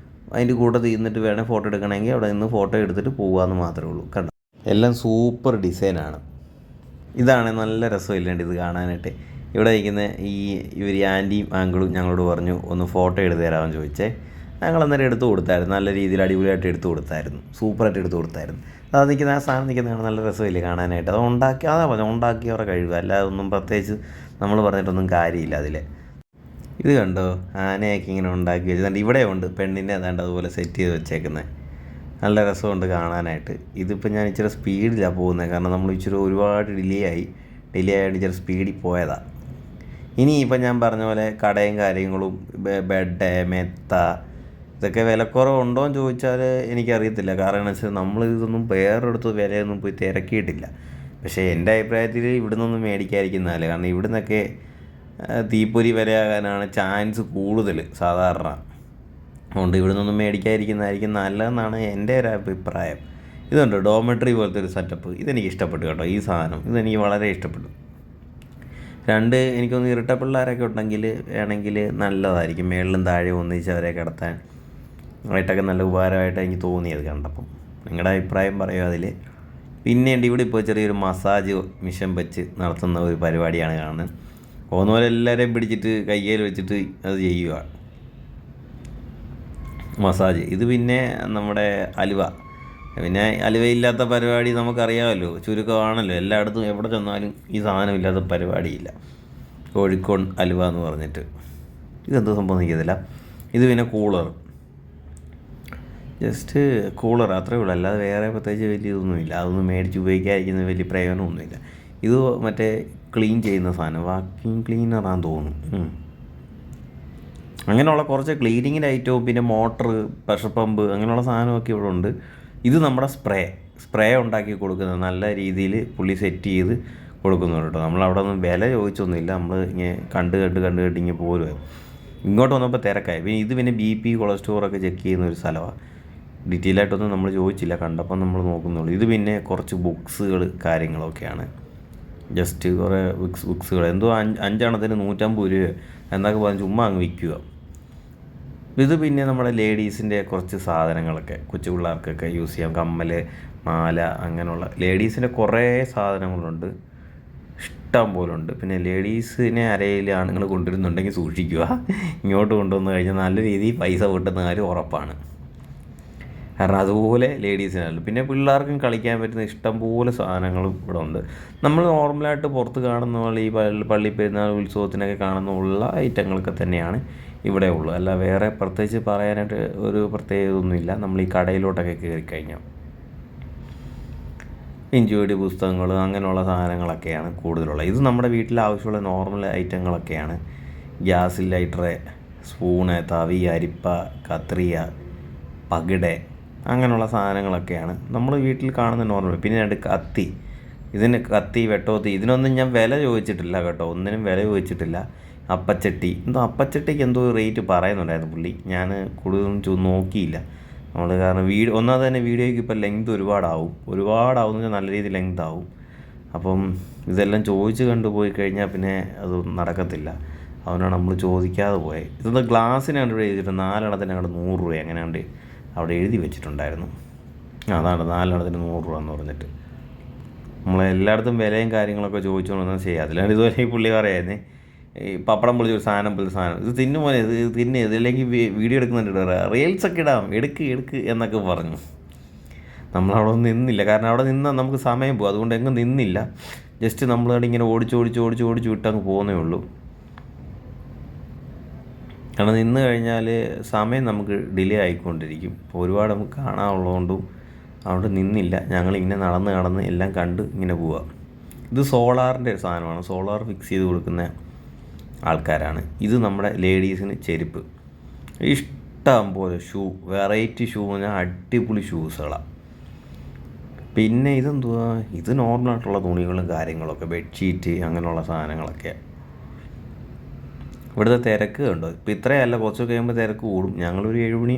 അതിൻ്റെ കൂടെ തീർന്നിട്ട് വേണേൽ ഫോട്ടോ എടുക്കണമെങ്കിൽ അവിടെ നിന്ന് ഫോട്ടോ എടുത്തിട്ട് പോകാമെന്ന് മാത്രമേ ഉള്ളൂ. കണ്ടോ, എല്ലാം സൂപ്പർ ഡിസൈനാണ്. ഇതാണ് നല്ല രസമില്ലാണ്ട് ഇത് കാണാനായിട്ട്. ഇവിടെ ഇരിക്കുന്ന ഇവർ ആൻറ്റിയും ആങ്കിളും ഞങ്ങളോട് പറഞ്ഞു ഒന്ന് ഫോട്ടോ എടുത്ത് തരാമെന്ന് ചോദിച്ചേ. ഞങ്ങൾ അന്നേരം എടുത്തു കൊടുത്തായിരുന്നു. നല്ല രീതിയിൽ അടിപൊളിയായിട്ട് എടുത്തു കൊടുത്തായിരുന്നു, സൂപ്പറായിട്ട് എടുത്തു കൊടുത്തായിരുന്നു. അത് നിൽക്കുന്ന ആ സാധനം നിൽക്കുന്നതാണ് നല്ല രസമില്ലേ കാണാനായിട്ട്. അത് അതാ പറഞ്ഞു, ഉണ്ടാക്കിയവരെ കഴിയുക, അല്ലാതെ ഒന്നും പ്രത്യേകിച്ച് നമ്മൾ പറഞ്ഞിട്ടൊന്നും കാര്യമില്ല അതിൽ. ഇത് കണ്ടോ, ആനയൊക്കെ ഇങ്ങനെ ഉണ്ടാക്കി വെച്ചിട്ടുണ്ട്. ഇവിടെ ഉണ്ട് പെണ്ണിനെ അതാണ്ട് അതുപോലെ സെറ്റ് ചെയ്ത് വെച്ചേക്കുന്നത്. നല്ല രസമുണ്ട് കാണാനായിട്ട്. ഇതിപ്പോൾ ഞാൻ ഇച്ചിരി സ്പീഡിലാണ് പോകുന്നത്, കാരണം നമ്മൾ ഇച്ചിരി ഒരുപാട് ഡിലേ ആയിട്ട് ഇച്ചിരി സ്പീഡിൽ പോയതാണ്. ഇനിയിപ്പോൾ ഞാൻ പറഞ്ഞ പോലെ കടയും കാര്യങ്ങളും, ബെഡ്, മെത്ത, ഇതൊക്കെ വിലക്കുറവുണ്ടോ എന്ന് ചോദിച്ചാൽ എനിക്കറിയത്തില്ല. കാരണം എന്ന് വെച്ചാൽ നമ്മളിതൊന്നും വേറൊരിടത്ത് വിലയൊന്നും പോയി തിരക്കിയിട്ടില്ല. പക്ഷേ എൻ്റെ അഭിപ്രായത്തിൽ ഇവിടെ നിന്നൊന്നും മേടിക്കാതിരിക്കുന്നതല്ല. കാരണം ഇവിടെ നിന്നൊക്കെ തീപ്പൊരി വിലയാകാനാണ് ചാൻസ് കൂടുതൽ സാധാരണ. അതുകൊണ്ട് ഇവിടെ നിന്നൊന്നും മേടിക്കാതിരിക്കുന്നതായിരിക്കും നല്ലതെന്നാണ് എൻ്റെ ഒരു അഭിപ്രായം. ഇതുണ്ട് ഡോമെട്രി പോലത്തെ ഒരു സെറ്റപ്പ്. ഇതെനിക്ക് ഇഷ്ടപ്പെട്ടു കേട്ടോ, ഈ സാധനം ഇതെനിക്ക് വളരെ ഇഷ്ടപ്പെട്ടു. എനിക്കൊന്ന് ഇരട്ട പിള്ളേരൊക്കെ ഉണ്ടെങ്കിൽ വേണമെങ്കിൽ നല്ലതായിരിക്കും. മേളിലും താഴെ ഒന്നിച്ച് അവരെ കിടത്താൻ ആയിട്ടൊക്കെ നല്ല ഉപകാരമായിട്ട് എനിക്ക് തോന്നിയത് കണ്ടപ്പം. നിങ്ങളുടെ അഭിപ്രായം പറയുക അതിൽ. പിന്നെയുണ്ട് ഇവിടെ ഇപ്പോൾ ചെറിയൊരു മസാജ് മിഷൻ വെച്ച് നടത്തുന്ന ഒരു പരിപാടിയാണ് കാണുന്നത്. പോകുന്ന പോലെ എല്ലാവരെയും പിടിച്ചിട്ട് കയ്യിൽ വെച്ചിട്ട് അത് ചെയ്യുക, മസാജ്. ഇത് പിന്നെ നമ്മുടെ അലുവ. പിന്നെ അലുവയില്ലാത്ത പരിപാടി നമുക്കറിയാമല്ലോ, ചുരുക്കമാണല്ലോ. എല്ലായിടത്തും എവിടെ ചെന്നാലും ഈ സാധനമില്ലാത്ത പരിപാടിയില്ല. കോഴിക്കോട് അലുവ എന്ന് പറഞ്ഞിട്ട്. ഇതെന്തോ സംഭവം നിൽക്കത്തില്ല. ഇത് പിന്നെ കൂളർ, ജസ്റ്റ് കൂളർ അത്രയേ ഉള്ളൂ. അല്ലാതെ വേറെ പ്രത്യേകിച്ച് വലിയ ഇതൊന്നുമില്ല. അതൊന്നും മേടിച്ച് ഉപയോഗിക്കാതിരിക്കുന്ന വലിയ പ്രയോജനമൊന്നുമില്ല. ഇത് മറ്റേ ക്ലീൻ ചെയ്യുന്ന സാധനം, വാക്യൂം ക്ലീനറാണെന്ന് തോന്നുന്നു. അങ്ങനെയുള്ള കുറച്ച് ക്ലീനിങ്ങിൻ്റെ ഐറ്റവും പിന്നെ മോട്ടർ, പ്രഷർ പമ്പ് അങ്ങനെയുള്ള സാധനമൊക്കെ ഇവിടെ ഉണ്ട്. ഇത് നമ്മുടെ സ്പ്രേ ഉണ്ടാക്കി കൊടുക്കുന്നത് നല്ല രീതിയിൽ പുള്ളി സെറ്റ് ചെയ്ത് കൊടുക്കുന്നുണ്ട് കേട്ടോ. നമ്മളവിടെ ഒന്നും വില ചോദിച്ചൊന്നുമില്ല. നമ്മൾ ഇങ്ങനെ കണ്ട് ഇങ്ങനെ പോരുക. ഇങ്ങോട്ട് വന്നപ്പോൾ തിരക്കായി. പിന്നെ BP, കൊളസ്ട്രോളൊക്കെ ചെക്ക് ചെയ്യുന്ന ഒരു സ്ഥലമാണ്. ഡീറ്റെയിൽ ആയിട്ടൊന്നും നമ്മൾ ചോദിച്ചില്ല, കണ്ടപ്പോൾ നമ്മൾ നോക്കുന്നുള്ളൂ. ഇത് പിന്നെ കുറച്ച് ബുക്സുകൾ കാര്യങ്ങളൊക്കെയാണ്. ജസ്റ്റ് കുറേ ബുക്സുകൾ എന്തോ 5 എണ്ണത്തിന് 150 രൂപ എന്നൊക്കെ പറഞ്ഞ് ചുമ്മാ അങ്ങ് വിൽക്കുക. ഇത് പിന്നെ നമ്മുടെ ലേഡീസിൻ്റെ കുറച്ച് സാധനങ്ങളൊക്കെ കൊച്ചു പിള്ളേർക്കൊക്കെ യൂസ് ചെയ്യാം. കമ്മൽ, മാല, അങ്ങനെയുള്ള ലേഡീസിൻ്റെ കുറേ സാധനങ്ങളുണ്ട്, ഇഷ്ടം പോലുണ്ട്. പിന്നെ ലേഡീസിനെ അരയിൽ ആണുങ്ങൾ കൊണ്ടുവരുന്നുണ്ടെങ്കിൽ സൂക്ഷിക്കുക. ഇങ്ങോട്ട് കൊണ്ടുവന്ന് കഴിഞ്ഞാൽ നല്ല രീതിയിൽ പൈസ കിട്ടുന്ന കാര്യം ഉറപ്പാണ്. കാരണം അതുപോലെ ലേഡീസിനല്ല. പിന്നെ പിള്ളേർക്കും കളിക്കാൻ പറ്റുന്ന ഇഷ്ടം പോലെ സാധനങ്ങളും ഇവിടെ ഉണ്ട്. നമ്മൾ നോർമലായിട്ട് പുറത്ത് കാണുന്ന പോലെ ഈ പള്ളി പെരുന്നാൾ ഉത്സവത്തിനൊക്കെ കാണുന്ന ഐറ്റങ്ങളൊക്കെ തന്നെയാണ് ഇവിടെ ഉള്ളൂ. അല്ല വേറെ പ്രത്യേകിച്ച് പറയാനായിട്ട് ഒരു പ്രത്യേകതയൊന്നുമില്ല. നമ്മൾ ഈ കടയിലോട്ടൊക്കെ കയറിക്കഴിഞ്ഞാൽ ഇഞ്ചുവേടി പുസ്തകങ്ങൾ അങ്ങനെയുള്ള സാധനങ്ങളൊക്കെയാണ് കൂടുതലുള്ളത്. ഇത് നമ്മുടെ വീട്ടിൽ ആവശ്യമുള്ള നോർമൽ ഐറ്റങ്ങളൊക്കെയാണ്. ഗ്യാസ് ലൈറ്റർ, സ്പൂണ്, തവി, അരിപ്പ, കത്രിക, പകിട, അങ്ങനെയുള്ള സാധനങ്ങളൊക്കെയാണ് നമ്മൾ വീട്ടിൽ കാണുന്ന നോർമൽ. പിന്നെ കത്തി, കത്തി, വെട്ടോത്തി, ഇതിനൊന്നും ഞാൻ വില ചോദിച്ചിട്ടില്ല കേട്ടോ, ഒന്നിനും വില ചോദിച്ചിട്ടില്ല. അപ്പച്ചട്ടിക്ക് എന്തോ റേറ്റ് പറയുന്നുണ്ടായിരുന്നു പുള്ളി. ഞാൻ കൂടുതലൊന്നും നോക്കിയില്ല. നമ്മൾ കാരണം ഒന്നാമത് തന്നെ വീഡിയോയ്ക്ക് ഇപ്പോൾ ലെങ്ത് ഒരുപാടാവും വെച്ചാൽ നല്ല രീതിയിൽ ലെങ്ത് ആവും. അപ്പം ഇതെല്ലാം ചോദിച്ച് കണ്ടുപോയി കഴിഞ്ഞാൽ പിന്നെ അത് നടക്കത്തില്ല. അതുകൊണ്ടാണ് നമ്മൾ ചോദിക്കാതെ പോയത്. ഇതൊന്ന് ഗ്ലാസ്സിനാണ് ഇവിടെ എഴുതിയിട്ട് 4 അങ്ങോട്ട് 100 രൂപ എങ്ങനെയാണ്ട് അവിടെ എഴുതി വെച്ചിട്ടുണ്ടായിരുന്നു. അതാണ് 4 100 രൂപ എന്ന് പറഞ്ഞിട്ട്. നമ്മളെല്ലായിടത്തും വിലയും കാര്യങ്ങളൊക്കെ ചോദിച്ചുകൊണ്ടൊന്നും ചെയ്യാം. അതിലാണ് ഇതുവരെ ഈ പുള്ളി പറയായിരുന്നേ ഈ പപ്പടം പൊളിച്ചൊരു സാധനം ഇത് തിന്നു പോലെ ഇത് തിന്ന് ഇതില്ലെങ്കിൽ വീഡിയോ എടുക്കുന്നുണ്ട് റീൽസൊക്കെ ഇടാം എടുക്ക് എന്നൊക്കെ പറഞ്ഞു. നമ്മളവിടെ ഒന്നും നിന്നില്ല, കാരണം അവിടെ നിന്നാൽ നമുക്ക് സമയം പോകും. അതുകൊണ്ട് എങ്ങും നിന്നില്ല. ജസ്റ്റ് നമ്മളവിടെ ഇങ്ങനെ ഓടിച്ച് വിട്ടങ്ങ് പോകുന്നേ ഉള്ളൂ. കാരണം നിന്ന് കഴിഞ്ഞാൽ സമയം നമുക്ക് ഡിലേ ആയിക്കൊണ്ടിരിക്കും. ഒരുപാട് നമുക്ക് കാണാനുള്ളതുകൊണ്ടും അവിടെ നിന്നില്ല. ഞങ്ങളിങ്ങനെ നടന്ന് എല്ലാം കണ്ട് ഇങ്ങനെ പോവുക. ഇത് സോളാറിൻ്റെ ഒരു സാധനമാണ്. സോളാർ ഫിക്സ് ചെയ്ത് കൊടുക്കുന്ന ആൾക്കാരാണ്. ഇത് നമ്മുടെ ലേഡീസിന് ചെരുപ്പ്, ഇഷ്ടം പോലെ വെറൈറ്റി ഷൂ എന്ന് പറഞ്ഞാൽ അടിപൊളി ഷൂസുകളാണ്. പിന്നെ ഇതെന്തുവാ, ഇത് നോർമലായിട്ടുള്ള തുണികളും കാര്യങ്ങളൊക്കെ, ബെഡ്ഷീറ്റ് അങ്ങനെയുള്ള സാധനങ്ങളൊക്കെ. ഇവിടുത്തെ തിരക്ക് കണ്ടോ, ഇപ്പം ഇത്രയല്ല, കുറച്ച് കഴിയുമ്പോൾ തിരക്ക് കൂടും. ഞങ്ങളൊരു 7 മണി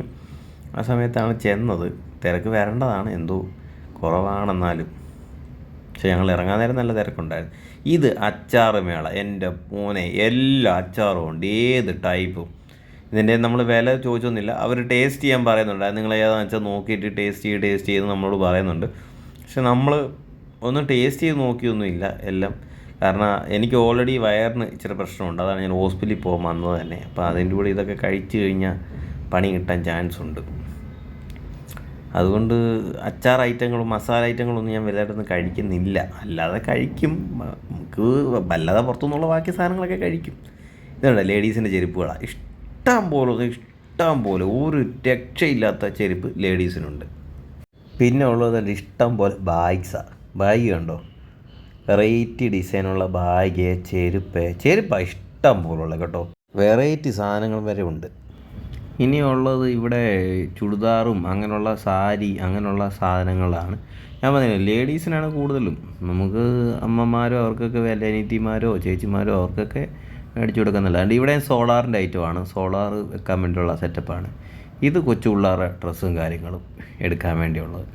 ആ സമയത്താണ് ചെന്നത്. തിരക്ക് വരേണ്ടതാണ്, എന്തോ കുറവാണെന്നാലും. പക്ഷെ ഞങ്ങൾ ഇറങ്ങാൻ നേരം നല്ല തിരക്കുണ്ടായിരുന്നു. ഇത് അച്ചാറ് മേള, എൻ്റെ മോനെ എല്ലാ അച്ചാറും ഉണ്ട്, ഏത് ടൈപ്പും. ഇതിൻ്റെ നമ്മൾ വില ചോദിച്ചൊന്നുമില്ല, അവർ ടേസ്റ്റ് ചെയ്യാൻ പറയുന്നുണ്ട്. നിങ്ങൾ ഏതാണെന്ന് വെച്ചാൽ നോക്കിയിട്ട് ടേസ്റ്റ് ചെയ്ത് നമ്മളോട് പറയുന്നുണ്ട്. പക്ഷെ നമ്മൾ ഒന്നും ടേസ്റ്റ് ചെയ്ത് നോക്കിയൊന്നുമില്ല എല്ലാം. കാരണം എനിക്ക് ഓൾറെഡി വയറിന് ഇച്ചിരി പ്രശ്നമുണ്ട്. അതാണ് ഞാൻ ഹോസ്പിറ്റലിൽ പോകാൻ വന്നത് തന്നെ. അപ്പോൾ അതിൻ്റെ കൂടെ ഇതൊക്കെ കഴിച്ച് കഴിഞ്ഞാൽ പണി കിട്ടാൻ ചാൻസ് ഉണ്ട്. അതുകൊണ്ട് അച്ചാർ ഐറ്റങ്ങളും മസാല ഐറ്റങ്ങളൊന്നും ഞാൻ വലുതായിട്ടൊന്നും കഴിക്കുന്നില്ല. അല്ലാതെ കഴിക്കും, നമുക്ക് വല്ലാതെ പുറത്തുനിന്നുള്ള ബാക്കി സാധനങ്ങളൊക്കെ കഴിക്കും. ഇതുണ്ട് ലേഡീസിൻ്റെ ചെരുപ്പുകളാണ് ഇഷ്ടം പോലെ ഒരു രക്ഷയില്ലാത്ത ചെരുപ്പ് ലേഡീസിനുണ്ട്. പിന്നെ ഉള്ളത് ഇഷ്ടം പോലെ ബാഗ് കണ്ടോ, വെറൈറ്റി ഡിസൈനുള്ള ബാഗ്, ചെരുപ്പാണ് ഇഷ്ടം പോലുള്ള കേട്ടോ, വെറൈറ്റി സാധനങ്ങൾ വരെ ഉണ്ട്. ഇനിയുള്ളത് ഇവിടെ ചുടിദാറും അങ്ങനെയുള്ള സാരി അങ്ങനെയുള്ള സാധനങ്ങളാണ്. ഞാൻ പറഞ്ഞില്ലേ, ലേഡീസിനാണ് കൂടുതലും. നമുക്ക് അമ്മമാരോ അവർക്കൊക്കെ അനിയത്തിമാരോ ചേച്ചിമാരോ അവർക്കൊക്കെ മേടിച്ചു കൊടുക്കുന്നില്ല. അതുകൊണ്ട് ഇവിടെ സോളാറിൻ്റെ ഐറ്റമാണ്, സോളാർ വെക്കാൻ വേണ്ടിയുള്ള സെറ്റപ്പാണ്. ഇത് കൊച്ചു പിള്ളേരുടെ ഡ്രസ്സും കാര്യങ്ങളും എടുക്കാൻ വേണ്ടിയുള്ളത്.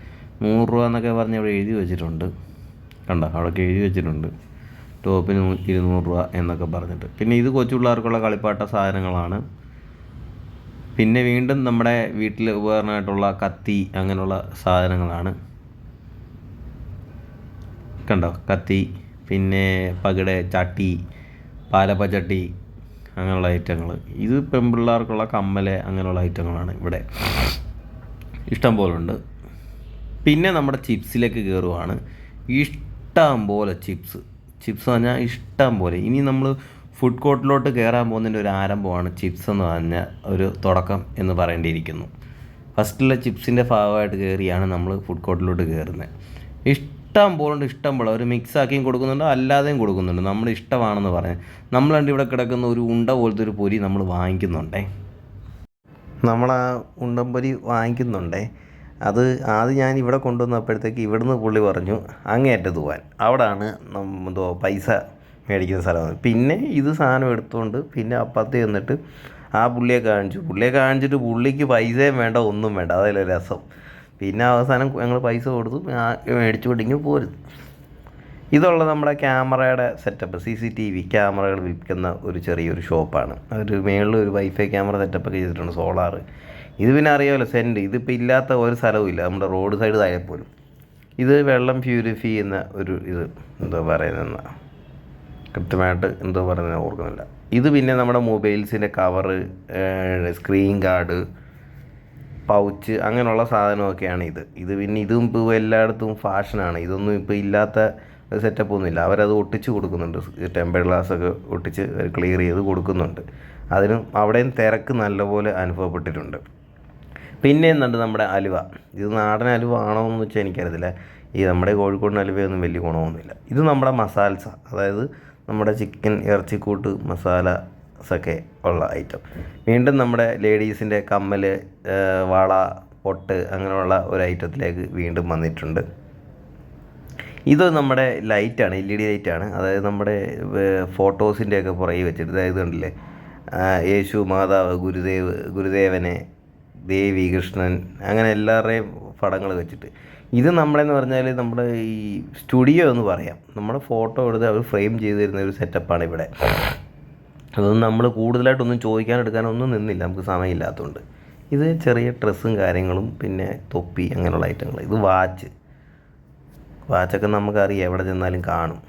100 രൂപ എന്നൊക്കെ പറഞ്ഞ് ഇവിടെ എഴുതി വെച്ചിട്ടുണ്ട്, കണ്ടോ, അവിടെയൊക്കെ എഴുതി വെച്ചിട്ടുണ്ട്. ടോപ്പിന് 200 രൂപ എന്നൊക്കെ പറഞ്ഞിട്ട്. പിന്നെ ഇത് കൊച്ചു പിള്ളേർക്കുള്ള കളിപ്പാട്ട സാധനങ്ങളാണ്. പിന്നെ വീണ്ടും നമ്മുടെ വീട്ടിൽ ഉപകരണമായിട്ടുള്ള കത്തി അങ്ങനെയുള്ള സാധനങ്ങളാണ്, കണ്ടോ, കത്തി, പിന്നെ പകിട, ചട്ടി, പാലപ്പച്ചട്ടി അങ്ങനെയുള്ള ഐറ്റങ്ങൾ. ഇത് പെൺപിള്ളേർക്കുള്ള കമ്മൽ അങ്ങനെയുള്ള ഐറ്റങ്ങളാണ് ഇവിടെ ഇഷ്ടം പോലെ ഉണ്ട്. പിന്നെ നമ്മുടെ ചിപ്സിലേക്ക് കയറുവാണ്. ഇഷ്ടം പോലെ ചിപ്സ് പറഞ്ഞാൽ ഇഷ്ടം പോലെ. ഇനി നമ്മൾ ഫുഡ് കോർട്ടിലോട്ട് കയറാൻ പോകുന്നതിൻ്റെ ഒരു ആരംഭമാണ് ചിപ്സ് എന്ന് പറഞ്ഞ ഒരു തുടക്കം എന്ന് പറയേണ്ടിയിരിക്കുന്നു. ഫസ്റ്റിലെ ചിപ്സിൻ്റെ ഭാഗമായിട്ട് കയറിയാണ് നമ്മൾ ഫുഡ് കോർട്ടിലോട്ട് കയറുന്നത്. ഇഷ്ടം പോലെ ഒരു മിക്സാക്കിയും കൊടുക്കുന്നുണ്ട്, അല്ലാതെയും കൊടുക്കുന്നുണ്ട്. നമ്മുടെ ഇഷ്ടമാണെന്ന് പറയാൻ നമ്മൾ ഇവിടെ കിടക്കുന്ന ഒരു ഉണ്ട പോലത്തെ ഒരു പൊരി നമ്മൾ വാങ്ങിക്കുന്നുണ്ടേ. നമ്മളാ ഉണ്ടംപൊരി വാങ്ങിക്കുന്നുണ്ടേ. അത് ആദ്യം ഞാൻ ഇവിടെ കൊണ്ടുവന്നപ്പോഴത്തേക്ക് ഇവിടുന്ന് പുള്ളി പറഞ്ഞു അങ്ങേയറ്റത്ത് പോകാൻ, അവിടെയാണ് എന്തോ പൈസ മേടിക്കുന്ന സ്ഥലമാണ്. പിന്നെ ഇത് സാധനം എടുത്തുകൊണ്ട് പിന്നെ അപ്പുറത്ത് ചെന്നിട്ട് ആ പുള്ളിയെ കാണിച്ചിട്ട് പുള്ളിക്ക് പൈസയും വേണ്ട ഒന്നും വേണ്ട, അതല്ല രസം. പിന്നെ അവസാനം ഞങ്ങൾ പൈസ കൊടുത്തു മേടിച്ചു കൊണ്ടിങ്ങ് പോരുത്. ഇതുള്ള നമ്മുടെ ക്യാമറയുടെ സെറ്റപ്പ്, CCTV ക്യാമറകൾ വിൽക്കുന്ന ഒരു ചെറിയൊരു ഷോപ്പാണ്. ഒരു മേളിൽ ഒരു വൈഫൈ ക്യാമറ സെറ്റപ്പൊക്കെ ചെയ്തിട്ടുണ്ട്, സോളാർ. ഇത് പിന്നെ അറിയാമല്ലോ, സെൻറ്റ്, ഇതിപ്പോൾ ഇല്ലാത്ത ഒരു സ്ഥലവും ഇല്ല നമ്മുടെ റോഡ് സൈഡ് താഴെപ്പോലും. ഇത് വെള്ളം പ്യൂരിഫൈ ചെയ്യുന്ന ഒരു ഇത് എന്തോ പറയുന്ന, കൃത്യമായിട്ട് എന്തോ പറയുന്നത് ഓർക്കുന്നില്ല. ഇത് പിന്നെ നമ്മുടെ മൊബൈൽസിൻ്റെ കവറ്, സ്ക്രീൻ ഗാർഡ്, പൗച്ച് അങ്ങനെയുള്ള സാധനമൊക്കെയാണ് ഇത് പിന്നെ ഇതും ഇപ്പോൾ എല്ലായിടത്തും ഫാഷനാണ്. ഇതൊന്നും ഇപ്പോൾ ഇല്ലാത്ത സെറ്റപ്പൊന്നുമില്ല. അവരത് ഒട്ടിച്ച് കൊടുക്കുന്നുണ്ട്, ടെമ്പർ ഗ്ലാസ്സൊക്കെ ഒട്ടിച്ച് ക്ലിയർ ചെയ്ത് കൊടുക്കുന്നുണ്ട്. അതിനും അവിടെയും തിരക്ക് നല്ലപോലെ അനുഭവപ്പെട്ടിട്ടുണ്ട്. പിന്നെ എന്നുണ്ട് നമ്മുടെ അലുവ. ഇത് നാടൻ അലുവ ആണോ എന്ന് വെച്ചാൽ എനിക്കറിയത്തില്ല. ഈ നമ്മുടെ കോഴിക്കോടിന് അലുവയൊന്നും വലിയ ഗുണമൊന്നുമില്ല. ഇത് നമ്മുടെ മസാലസ, അതായത് നമ്മുടെ ചിക്കൻ ഇറച്ചിക്കൂട്ട് മസാലസൊക്കെ ഉള്ള ഐറ്റം. വീണ്ടും നമ്മുടെ ലേഡീസിൻ്റെ കമ്മൽ, വള, പൊട്ട് അങ്ങനെയുള്ള ഒരു ഐറ്റത്തിലേക്ക് വീണ്ടും വന്നിട്ടുണ്ട്. ഇത് നമ്മുടെ ലൈറ്റാണ്, LED ലൈറ്റാണ്. അതായത് നമ്മുടെ ഫോട്ടോസിൻ്റെയൊക്കെ പുറകെ വെച്ചിട്ട്, അതായത് കണ്ടില്ലേ, യേശു, മാതാവ്, ഗുരുദേവനെ ദേവി കൃഷ്ണൻ അങ്ങനെ എല്ലാവരുടെയും പടങ്ങൾ വെച്ചിട്ട്. ഇത് നമ്മളെന്ന് പറഞ്ഞാൽ നമ്മുടെ ഈ സ്റ്റുഡിയോ എന്ന് പറയാം. നമ്മുടെ ഫോട്ടോ എടുത്ത് അവർ ഫ്രെയിം ചെയ്ത് തരുന്ന ഒരു സെറ്റപ്പാണ് ഇവിടെ. അതൊന്നും നമ്മൾ കൂടുതലായിട്ടൊന്നും ചോദിക്കാനെടുക്കാനൊന്നും നിന്നില്ല, നമുക്ക് സമയമില്ലാത്തതുകൊണ്ട്. ഇത് ചെറിയ ഡ്രസ്സും കാര്യങ്ങളും പിന്നെ തൊപ്പി അങ്ങനെയുള്ള ഐറ്റങ്ങൾ. ഇത് വാച്ചൊക്കെ നമുക്കറിയാം, എവിടെ ചെന്നാലും കാണും.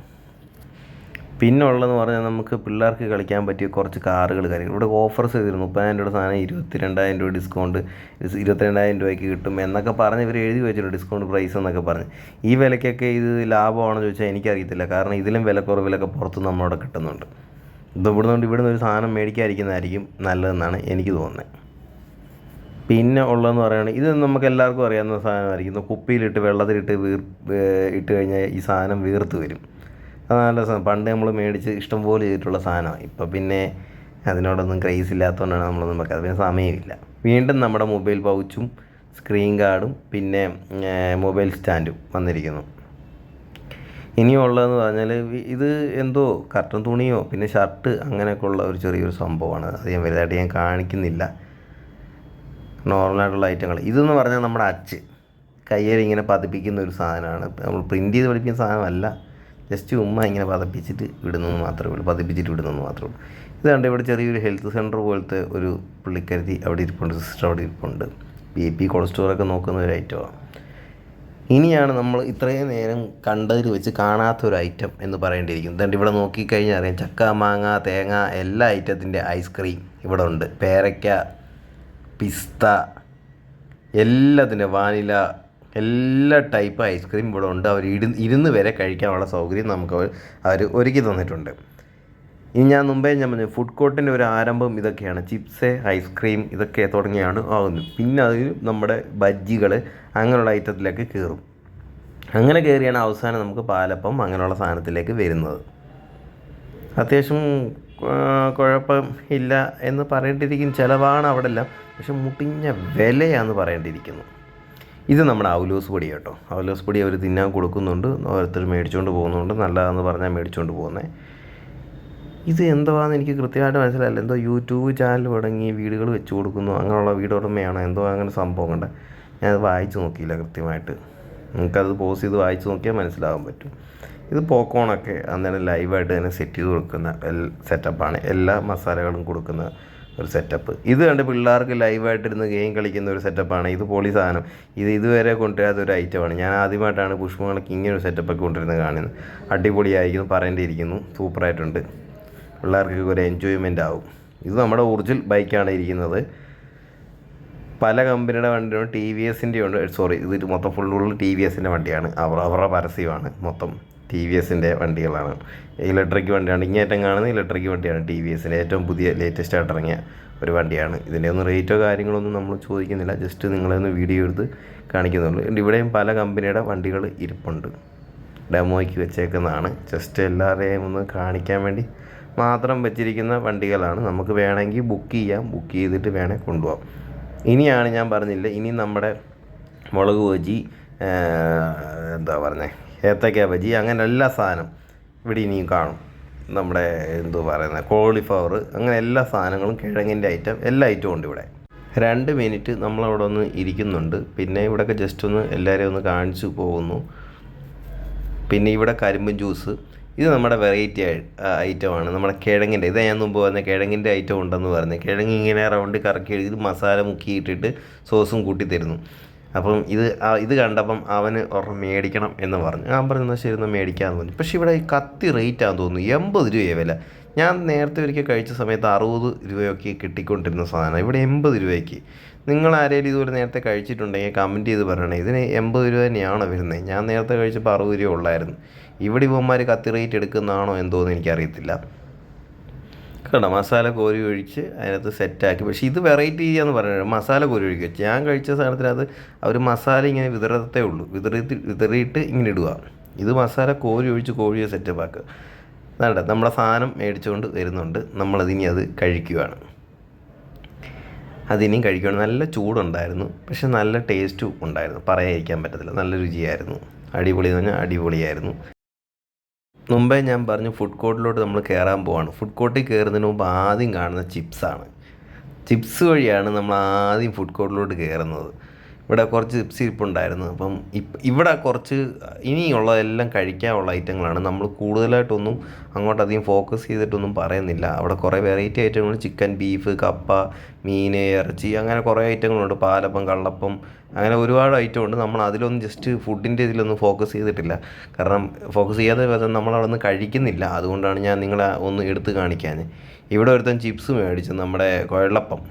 പിന്നെ ഉള്ളതെന്ന് പറഞ്ഞാൽ നമുക്ക് പിള്ളേർക്ക് കളിക്കാൻ പറ്റിയ കുറച്ച് കാറുകൾ കാര്യങ്ങൾ ഇവിടെ ഓഫേഴ്സ് ചെയ്തിരുന്നു. 30,000 രൂപയുടെ സാധനം 22,000 രൂപ ഡിസ്കൗണ്ട്, 22,000 രൂപയ്ക്ക് കിട്ടും എന്നൊക്കെ പറഞ്ഞ് ഇവർ എഴുതി വെച്ചിട്ടുണ്ട്, ഡിസ്കൗണ്ട് പ്രൈസ് എന്നൊക്കെ പറഞ്ഞ്. ഈ വിലയ്ക്കൊക്കെ ഇത് ലാഭമാണെന്ന് ചോദിച്ചാൽ എനിക്കറിയത്തില്ല. കാരണം ഇതിലും വിലക്കുറവിലൊക്കെ പുറത്ത് നമ്മളവിടെ കിട്ടുന്നുണ്ട്. ഇത് ഇവിടുന്ന് ഒരു സാധനം മേടിക്കാതിരിക്കുന്നതായിരിക്കും നല്ലതെന്നാണ് എനിക്ക് തോന്നുന്നത്. പിന്നെ ഉള്ളതെന്ന് പറയുകയാണെങ്കിൽ ഇത് നമുക്ക് എല്ലാവർക്കും അറിയാവുന്ന സാധനമായിരിക്കും. കുപ്പിയിലിട്ട് വെള്ളത്തിലിട്ട് ഇട്ട് കഴിഞ്ഞാൽ ഈ സാധനം വീർത്ത് വരും. അത് നല്ല സാധനം, പണ്ട് നമ്മൾ മേടിച്ച് ഇഷ്ടംപോലെ ചെയ്തിട്ടുള്ള സാധനമാണ്. ഇപ്പം പിന്നെ അതിനോടൊന്നും ക്രേസ് ഇല്ലാത്തതുകൊണ്ടാണ് നമ്മളൊന്നും വെക്കാതെ, പിന്നെ സമയമില്ല. വീണ്ടും നമ്മുടെ മൊബൈൽ പൗച്ചും സ്ക്രീൻ ഗാർഡും പിന്നെ മൊബൈൽ സ്റ്റാൻഡും വന്നിരിക്കുന്നു. ഇനിയുള്ളതെന്ന് പറഞ്ഞാൽ ഇത് എന്തോ കർട്ടൻ തുണിയോ പിന്നെ ഷർട്ട് അങ്ങനെയൊക്കെ ഉള്ള ഒരു ചെറിയൊരു സംഭവമാണ്. അത് ഞാൻ വലുതായിട്ട് ഞാൻ കാണിക്കുന്നില്ല. നോർമലായിട്ടുള്ള ഐറ്റങ്ങൾ. ഇതെന്ന് പറഞ്ഞാൽ നമ്മുടെ കയ്യിൽ ഇങ്ങനെ പതിപ്പിക്കുന്ന ഒരു സാധനമാണ്. നമ്മൾ പ്രിൻറ്റ് ചെയ്ത് പഠിപ്പിക്കുന്ന സാധനമല്ല, ജസ്റ്റ് ഇങ്ങനെ പതിപ്പിച്ചിട്ട് വിടുന്നത് മാത്രമേ ഉള്ളൂ. ഇത് കണ്ട് ഇവിടെ ചെറിയൊരു ഹെൽത്ത് സെൻറ്റർ പോലത്തെ ഒരു പുള്ളിക്കരുതി അവിടെ ഇരിപ്പുണ്ട്, സിസ്റ്റർ അവിടെ ഇരിപ്പുണ്ട്. BP കൊളസ്ട്രോളൊക്കെ നോക്കുന്ന ഒരു ഐറ്റമാണ്. ഇനിയാണ് നമ്മൾ ഇത്രയും നേരം കണ്ടതിൽ വെച്ച് കാണാത്തൊരു ഐറ്റം എന്ന് പറയേണ്ടിയിരിക്കും. ഇതുകൊണ്ട് ഇവിടെ നോക്കിക്കഴിഞ്ഞാൽ അറിയാം, ചക്ക, മാങ്ങ, തേങ്ങ എല്ലാ ഐറ്റത്തിൻ്റെ ഐസ്ക്രീം ഇവിടെ ഉണ്ട്. പേരയ്ക്ക, പിസ്ത, എല്ലാത്തിൻ്റെ വാനില, എല്ലാ ടൈപ്പ് ഐസ്ക്രീം ഇവിടെ ഉണ്ട്. അവർ ഇരുന്ന് വരെ കഴിക്കാനുള്ള സൗകര്യം നമുക്ക് അവർ ഒരുക്കി തന്നിട്ടുണ്ട്. ഇനി ഞാൻ പറഞ്ഞു ഫുഡ് കോർട്ടിൻ്റെ ഒരു ആരംഭം ഇതൊക്കെയാണ്. ചിപ്സ്, ഐസ്ക്രീം ഇതൊക്കെ തുടങ്ങിയാണ് ആകുന്നത്. പിന്നെ അതിൽ നമ്മുടെ ബജ്ജികൾ അങ്ങനെയുള്ള ഐറ്റത്തിലേക്ക് കയറും. അങ്ങനെ കയറിയാണ് അവസാനം നമുക്ക് പാലപ്പം അങ്ങനെയുള്ള സാധനത്തിലേക്ക് വരുന്നത്. അത്യാവശ്യം കുഴപ്പം ഇല്ല എന്ന് പറയേണ്ടിയിരിക്കും. ചിലവാണ് അവിടെ എല്ലാം, പക്ഷെ മുട്ടിഞ്ഞ വിലയാണെന്ന് പറയേണ്ടിയിരിക്കുന്നു. ഇത് നമ്മുടെ അവലോസ് പൊടി കേട്ടോ. അവലോസ് പൊടി അവർ തിന്നാൻ കൊടുക്കുന്നുണ്ട്, ഓരോരുത്തർ മേടിച്ചുകൊണ്ട് പോകുന്നുണ്ട്. നല്ലതാണെന്ന് പറഞ്ഞാൽ മേടിച്ചുകൊണ്ട് പോകുന്നത്. ഇത് എന്തുവാന്ന് എനിക്ക് കൃത്യമായിട്ട് മനസ്സിലായില്ല. എന്തോ യൂട്യൂബ് ചാനൽ തുടങ്ങി വീടുകൾ വെച്ച് കൊടുക്കുന്നു, അങ്ങനെയുള്ള വീടുടമയാണോ എന്തോ അങ്ങനെ സംഭവം കണ്ട. ഞാനത് വായിച്ച് നോക്കിയില്ല കൃത്യമായിട്ട്. നമുക്കത് പോസ് ചെയ്ത് വായിച്ച് നോക്കിയാൽ മനസ്സിലാകാൻ പറ്റും. ഇത് പോക്കോണൊക്കെ അന്നേരം ലൈവായിട്ട് തന്നെ സെറ്റ് ചെയ്ത് കൊടുക്കുന്ന സെറ്റപ്പാണ്. എല്ലാ മസാലകളും കൊടുക്കുന്ന ഒരു സെറ്റപ്പ്. ഇത് കണ്ട് പിള്ളേർക്ക് ലൈവായിട്ടിരുന്ന് ഗെയിം കളിക്കുന്ന ഒരു സെറ്റപ്പാണ്. ഇത് പൊളി സാധനം. ഇതുവരെ കൊണ്ടുവരാത്തൊരു ഐറ്റമാണ്. ഞാൻ ആദ്യമായിട്ടാണ് പുഷ്പങ്ങൾക്ക് ഇങ്ങനെ ഒരു സെറ്റപ്പൊക്കെ കൊണ്ടുവരുന്നത് കാണുന്നത്. അടിപൊളിയായിരിക്കുന്നു, പറയേണ്ടിയിരിക്കുന്നു. സൂപ്പറായിട്ടുണ്ട്. പിള്ളേർക്ക് ഒരു എൻജോയ്മെൻ്റ് ആവും. ഇത് നമ്മുടെ ഒറിജിനൽ ബൈക്കാണ് ഇരിക്കുന്നത്. പല കമ്പനിയുടെ വണ്ടിയുണ്ട്, TVSൻ്റെ ഉണ്ട്. ഇത് മൊത്തം ഫുള്ള് TVSൻ്റെ വണ്ടിയാണ്. അവരുടെ പരസ്യമാണ് മൊത്തം. TVSൻ്റെ വണ്ടികളാണ്, ഇലക്ട്രിക് വണ്ടിയാണ്. ഇങ്ങേറ്റം കാണുന്ന ഇലക്ട്രിക് വണ്ടിയാണ്. TVSൻ്റെ ഏറ്റവും പുതിയ ലേറ്റസ്റ്റ് ആയിട്ട് ഇറങ്ങിയ ഒരു വണ്ടിയാണ്. ഇതിൻ്റെ ഒന്നും റേറ്റോ കാര്യങ്ങളൊന്നും നമ്മൾ ചോദിക്കുന്നില്ല, ജസ്റ്റ് നിങ്ങളൊന്ന് വീഡിയോ എടുത്ത് കാണിക്കുന്നുള്ളൂ. ഇവിടെയും പല കമ്പനിയുടെ വണ്ടികൾ ഇരിപ്പുണ്ട്, ഡെമോയ്ക്ക് വെച്ചേക്കുന്നതാണ്. ജസ്റ്റ് എല്ലാവരെയും ഒന്ന് കാണിക്കാൻ വേണ്ടി മാത്രം വെച്ചിരിക്കുന്ന വണ്ടികളാണ്. നമുക്ക് വേണമെങ്കിൽ ബുക്ക് ചെയ്തിട്ട് വേണമെങ്കിൽ കൊണ്ടുപോകാം. ഇനിയാണ് ഞാൻ പറഞ്ഞില്ല, ഇനി നമ്മുടെ മുളക് ബജി, ഏത്തക്ക ബജി, അങ്ങനെ എല്ലാ സാധനം ഇവിടെ ഇനിയും കാണും. നമ്മുടെ കോളിഫ്ലവർ, അങ്ങനെ എല്ലാ സാധനങ്ങളും, കിഴങ്ങിൻ്റെ ഐറ്റം, എല്ലാ ഐറ്റവും ഉണ്ട് ഇവിടെ. 2 മിനിറ്റ് നമ്മളവിടെ ഒന്ന് ഇരിക്കുന്നുണ്ട്. പിന്നെ ഇവിടെയൊക്കെ ജസ്റ്റ് ഒന്ന് എല്ലാവരെയും ഒന്ന് കാണിച്ചു പോകുന്നു. പിന്നെ ഇവിടെ കരിമ്പൻ ജ്യൂസ്, ഇത് നമ്മുടെ വെറൈറ്റി ഐറ്റമാണ്. നമ്മുടെ കിഴങ്ങിൻ്റെ, ഇത് ഞാൻ മുമ്പ് പറഞ്ഞ കിഴങ്ങിൻ്റെ ഐറ്റം ഉണ്ടെന്ന് പറഞ്ഞു. കിഴങ്ങ് ഇങ്ങനെ റൗണ്ട് കറക്കി ഇത് മസാല മുക്കിയിട്ടിട്ട് സോസും കൂട്ടി തരുന്നു. അപ്പം ഇത് കണ്ടപ്പം അവന് ഒരെണ്ണം മേടിക്കണം എന്ന് പറഞ്ഞു. ഞാൻ പറഞ്ഞു ശരി എന്നാൽ മേടിക്കാമെന്ന് പറഞ്ഞു. പക്ഷേ ഇവിടെ കത്തി റേറ്റാന്ന് തോന്നുന്നു, 80 രൂപയെ വില. ഞാൻ നേരത്തെ ഒരിക്കൽ കഴിച്ച സമയത്ത് 60 രൂപയൊക്കെ കിട്ടിക്കൊണ്ടിരുന്ന സാധനം ഇവിടെ 80 രൂപയ്ക്ക്. നിങ്ങൾ ആരെങ്കിലും ഇതുപോലെ നേരത്തെ കഴിച്ചിട്ടുണ്ടെങ്കിൽ കമൻറ്റ് ചെയ്ത് പറയണേ. ഇതിന് 80 രൂപ തന്നെയാണോ വരുന്നത്? ഞാൻ നേരത്തെ കഴിച്ചപ്പോൾ 60 രൂപ ഉള്ളായിരുന്നു. ഇവിടെ ഇവന്മാർ കത്തി റേറ്റ് എടുക്കുന്നതാണോ എന്തോന്ന് എനിക്കറിയത്തില്ല. കേട്ടോ, മസാല കോരി ഒഴിച്ച് അതിനകത്ത് സെറ്റാക്കി. പക്ഷേ ഇത് വെറൈറ്റി ചെയ്യാന്ന് പറയുന്നത് മസാല കോരി ഒഴിക്കുക. ഞാൻ കഴിച്ച സാധനത്തിനകത്ത് അവർ മസാല ഇങ്ങനെ വിതറത്തേ ഉള്ളൂ, വിതറിയിട്ട് ഇങ്ങനെ ഇടുക. ഇത് മസാല കോരി ഒഴിച്ച് കോഴിയെ സെറ്റപ്പാക്കുക. അതാണ്ട് നമ്മുടെ സാധനം മേടിച്ചുകൊണ്ട് വരുന്നുണ്ട്. നമ്മളതിനി അത് കഴിക്കുകയാണ്. അതിനിയും കഴിക്കുകയാണ്. നല്ല ചൂടുണ്ടായിരുന്നു, പക്ഷെ നല്ല ടേസ്റ്റും ഉണ്ടായിരുന്നു, പറയാതിരിക്കാൻ പറ്റത്തില്ല. നല്ല രുചിയായിരുന്നു. അടിപൊളി എന്ന് പറഞ്ഞാൽ അടിപൊളിയായിരുന്നു. മുമ്പേ ഞാൻ പറഞ്ഞു ഫുഡ് കോർട്ടിലോട്ട് നമ്മൾ കയറാൻ പോവാണ്. ഫുഡ് കോർട്ടിൽ കയറുന്നതിന് മുമ്പ് ആദ്യം കാണുന്ന ചിപ്സാണ്. ചിപ്സ് വഴിയാണ് നമ്മൾ ആദ്യം ഫുഡ് കോർട്ടിലോട്ട് കയറുന്നത്. ഇവിടെ കുറച്ച് ചിപ്സ് ഇരിപ്പുണ്ടായിരുന്നു. അപ്പം ഇവിടെ കുറച്ച് ഇനിയുള്ളതെല്ലാം കഴിക്കാനുള്ള ഐറ്റങ്ങളാണ്. നമ്മൾ കൂടുതലായിട്ടൊന്നും അങ്ങോട്ടധികം ഫോക്കസ് ചെയ്തിട്ടൊന്നും പറയുന്നില്ല. അവിടെ കുറേ വെറൈറ്റി ഐറ്റങ്ങൾ, ചിക്കൻ, ബീഫ്, കപ്പ, മീൻ, ഇറച്ചി, അങ്ങനെ കുറേ ഐറ്റങ്ങളുണ്ട്. പാലപ്പം, കള്ളപ്പം, അങ്ങനെ ഒരുപാട് ഐറ്റം ഉണ്ട്. നമ്മൾ അതിലൊന്നും ജസ്റ്റ് ഫുഡിൻ്റെ ഇതിലൊന്നും ഫോക്കസ് ചെയ്തിട്ടില്ല. കാരണം ഫോക്കസ് ചെയ്യാതെ നമ്മളവിടെ നിന്ന് കഴിക്കുന്നില്ല. അതുകൊണ്ടാണ് ഞാൻ നിങ്ങളെ ഒന്ന് എടുത്ത് കാണിക്കാൻ. ഇവിടെ ഒരുത്തൻ ചിപ്സ് മേടിച്ചു, നമ്മുടെ കുഴലപ്പം.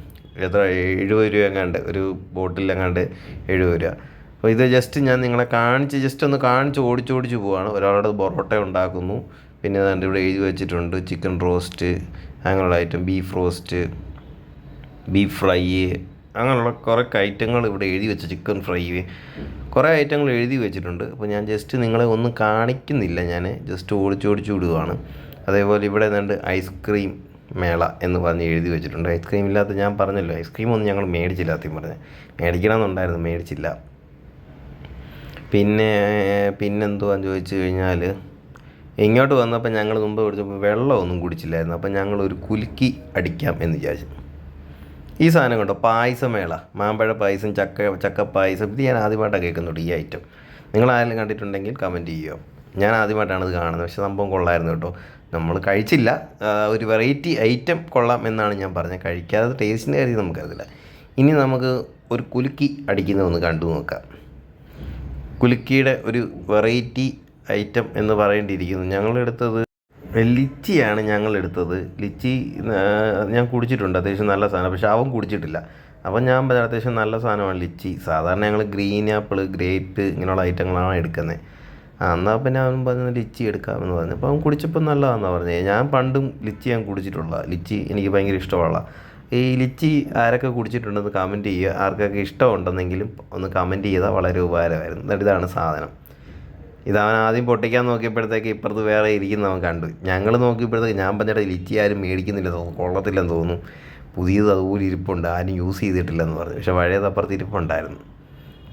എത്ര 70 രൂപ എങ്ങാണ്ട്, ഒരു ബോട്ടിലെങ്ങാണ്ട് 70 രൂപ. അപ്പോൾ ഇത് ജസ്റ്റ് ഞാൻ നിങ്ങളെ ജസ്റ്റ് ഒന്ന് കാണിച്ച് ഓടിച്ചോടിച്ച് പോവാണ്. ഒരാളുടെ പൊറോട്ട ഉണ്ടാക്കുന്നു. പിന്നെ അതുകൊണ്ട് ഇവിടെ എഴുതി വെച്ചിട്ടുണ്ട് ചിക്കൻ റോസ്റ്റ്, അങ്ങനെയുള്ള item, beef roast, beef fry, അങ്ങനെയുള്ള കുറേ ഐറ്റങ്ങൾ ഇവിടെ എഴുതി വെച്ചു. ചിക്കൻ ഫ്രൈ, കുറേ ഐറ്റങ്ങൾ എഴുതി വെച്ചിട്ടുണ്ട്. അപ്പോൾ ഞാൻ ജസ്റ്റ് നിങ്ങളെ ഒന്നും കാണിക്കുന്നില്ല, ഞാൻ ജസ്റ്റ് ഓടിച്ചോടിച്ച് വിടുകയാണ്. അതേപോലെ ഇവിടെ നിന്നുണ്ട് ഐസ്ക്രീം മേള എന്ന് പറഞ്ഞ് എഴുതി വെച്ചിട്ടുണ്ട്. ഐസ്ക്രീം ഇല്ലാത്ത, ഞാൻ പറഞ്ഞല്ലോ, ഐസ്ക്രീമൊന്നും ഞങ്ങൾ മേടിച്ചില്ല. സത്യം പറഞ്ഞ് മേടിക്കണമെന്നുണ്ടായിരുന്നു, മേടിച്ചില്ല. പിന്നെന്തുവാന്ന് ചോദിച്ചു കഴിഞ്ഞാൽ, ഇങ്ങോട്ട് വന്നപ്പോൾ ഞങ്ങൾ മുമ്പ് കുടിച്ചപ്പോൾ വെള്ളമൊന്നും കുടിച്ചില്ലായിരുന്നു. അപ്പം ഞങ്ങളൊരു കുലുക്കി അടിക്കാം എന്ന് വിചാരിച്ചു. ഈ സാധനം കണ്ടോ, പായസമേള, മാമ്പഴ പായസം, ചക്ക പായസം. ഇത് ഞാൻ ആദ്യമായിട്ടാണ് കേൾക്കുന്നുണ്ട് ഈ ഐറ്റം. നിങ്ങൾ ആരെങ്കിലും കണ്ടിട്ടുണ്ടെങ്കിൽ കമൻറ്റ് ചെയ്യുക. ഞാൻ ആദ്യമായിട്ടാണ് ഇത് കാണുന്നത്. പക്ഷേ സംഭവം കൊള്ളായിരുന്നു കേട്ടോ. നമ്മൾ കഴിച്ചില്ല, ഒരു വെറൈറ്റി ഐറ്റം കൊള്ളാം എന്നാണ് ഞാൻ പറഞ്ഞത്. കഴിക്കാതെ ടേസ്റ്റിൻ്റെ കാര്യം നമുക്കറിയില്ല. ഇനി നമുക്ക് ഒരു കുലുക്കി അടിക്കുന്നതൊന്ന് കണ്ടു നോക്കാം. കുലുക്കിയുടെ ഒരു വെറൈറ്റി ഐറ്റം എന്ന് പറയേണ്ടിയിരിക്കുന്നു. ഞങ്ങളെടുത്തത് ലിച്ചിയാണ്. ഞങ്ങളെടുത്തത് ലിച്ചി ഞാൻ കുടിച്ചിട്ടുണ്ട്, അത്യാവശ്യം നല്ല സാധനം. പക്ഷെ അവൻ കുടിച്ചിട്ടില്ല. അപ്പം ഞാൻ പറഞ്ഞ അത്യാവശ്യം നല്ല സാധനമാണ് ലിച്ചി. സാധാരണ ഞങ്ങൾ ഗ്രീൻ ആപ്പിൾ, ഗ്രേപ്പ്, ഇങ്ങനെയുള്ള ഐറ്റങ്ങളാണ് എടുക്കുന്നത്. എന്നാൽ പിന്നെ അവൻ പറഞ്ഞത് ലിച്ചി എടുക്കാമെന്ന് പറഞ്ഞു. അപ്പോൾ അവൻ കുടിച്ചപ്പോൾ നല്ലതാണെന്നാണ് പറഞ്ഞത്. ഞാൻ പണ്ടും ലിച്ചി ഞാൻ കുടിച്ചിട്ടുള്ള, ലിച്ചി എനിക്ക് ഭയങ്കര ഇഷ്ടമുള്ള. ഈ ലിച്ചി ആരൊക്കെ കുടിച്ചിട്ടുണ്ടെന്ന് കമൻറ്റ് ചെയ്യുക. ആർക്കൊക്കെ ഇഷ്ടമുണ്ടെന്നെങ്കിലും ഒന്ന് കമൻറ്റ് ചെയ്താൽ വളരെ ഉപകാരമായിരുന്നു. എന്നിട്ട് ഇതാണ് സാധനം. ഇതവൻ ആദ്യം പൊട്ടിക്കാൻ നോക്കിയപ്പോഴത്തേക്ക് ഇപ്പുറത്ത് വേറെ ഇരിക്കുന്നവൻ കണ്ടു. ഞങ്ങൾ നോക്കിയപ്പോഴത്തേക്ക് ഞാൻ പറഞ്ഞിട്ട് ലിച്ചി ആരും മേടിക്കുന്നില്ല തോന്നുന്നു, കൊള്ളത്തില്ലെന്ന് തോന്നുന്നു, പുതിയത് അതുപോലെ ഇരിപ്പുണ്ട്, ആരും യൂസ് ചെയ്തിട്ടില്ലെന്ന് പറഞ്ഞു. പക്ഷേ പഴയത് അപ്പുറത്ത് ഇരിപ്പുണ്ടായിരുന്നു.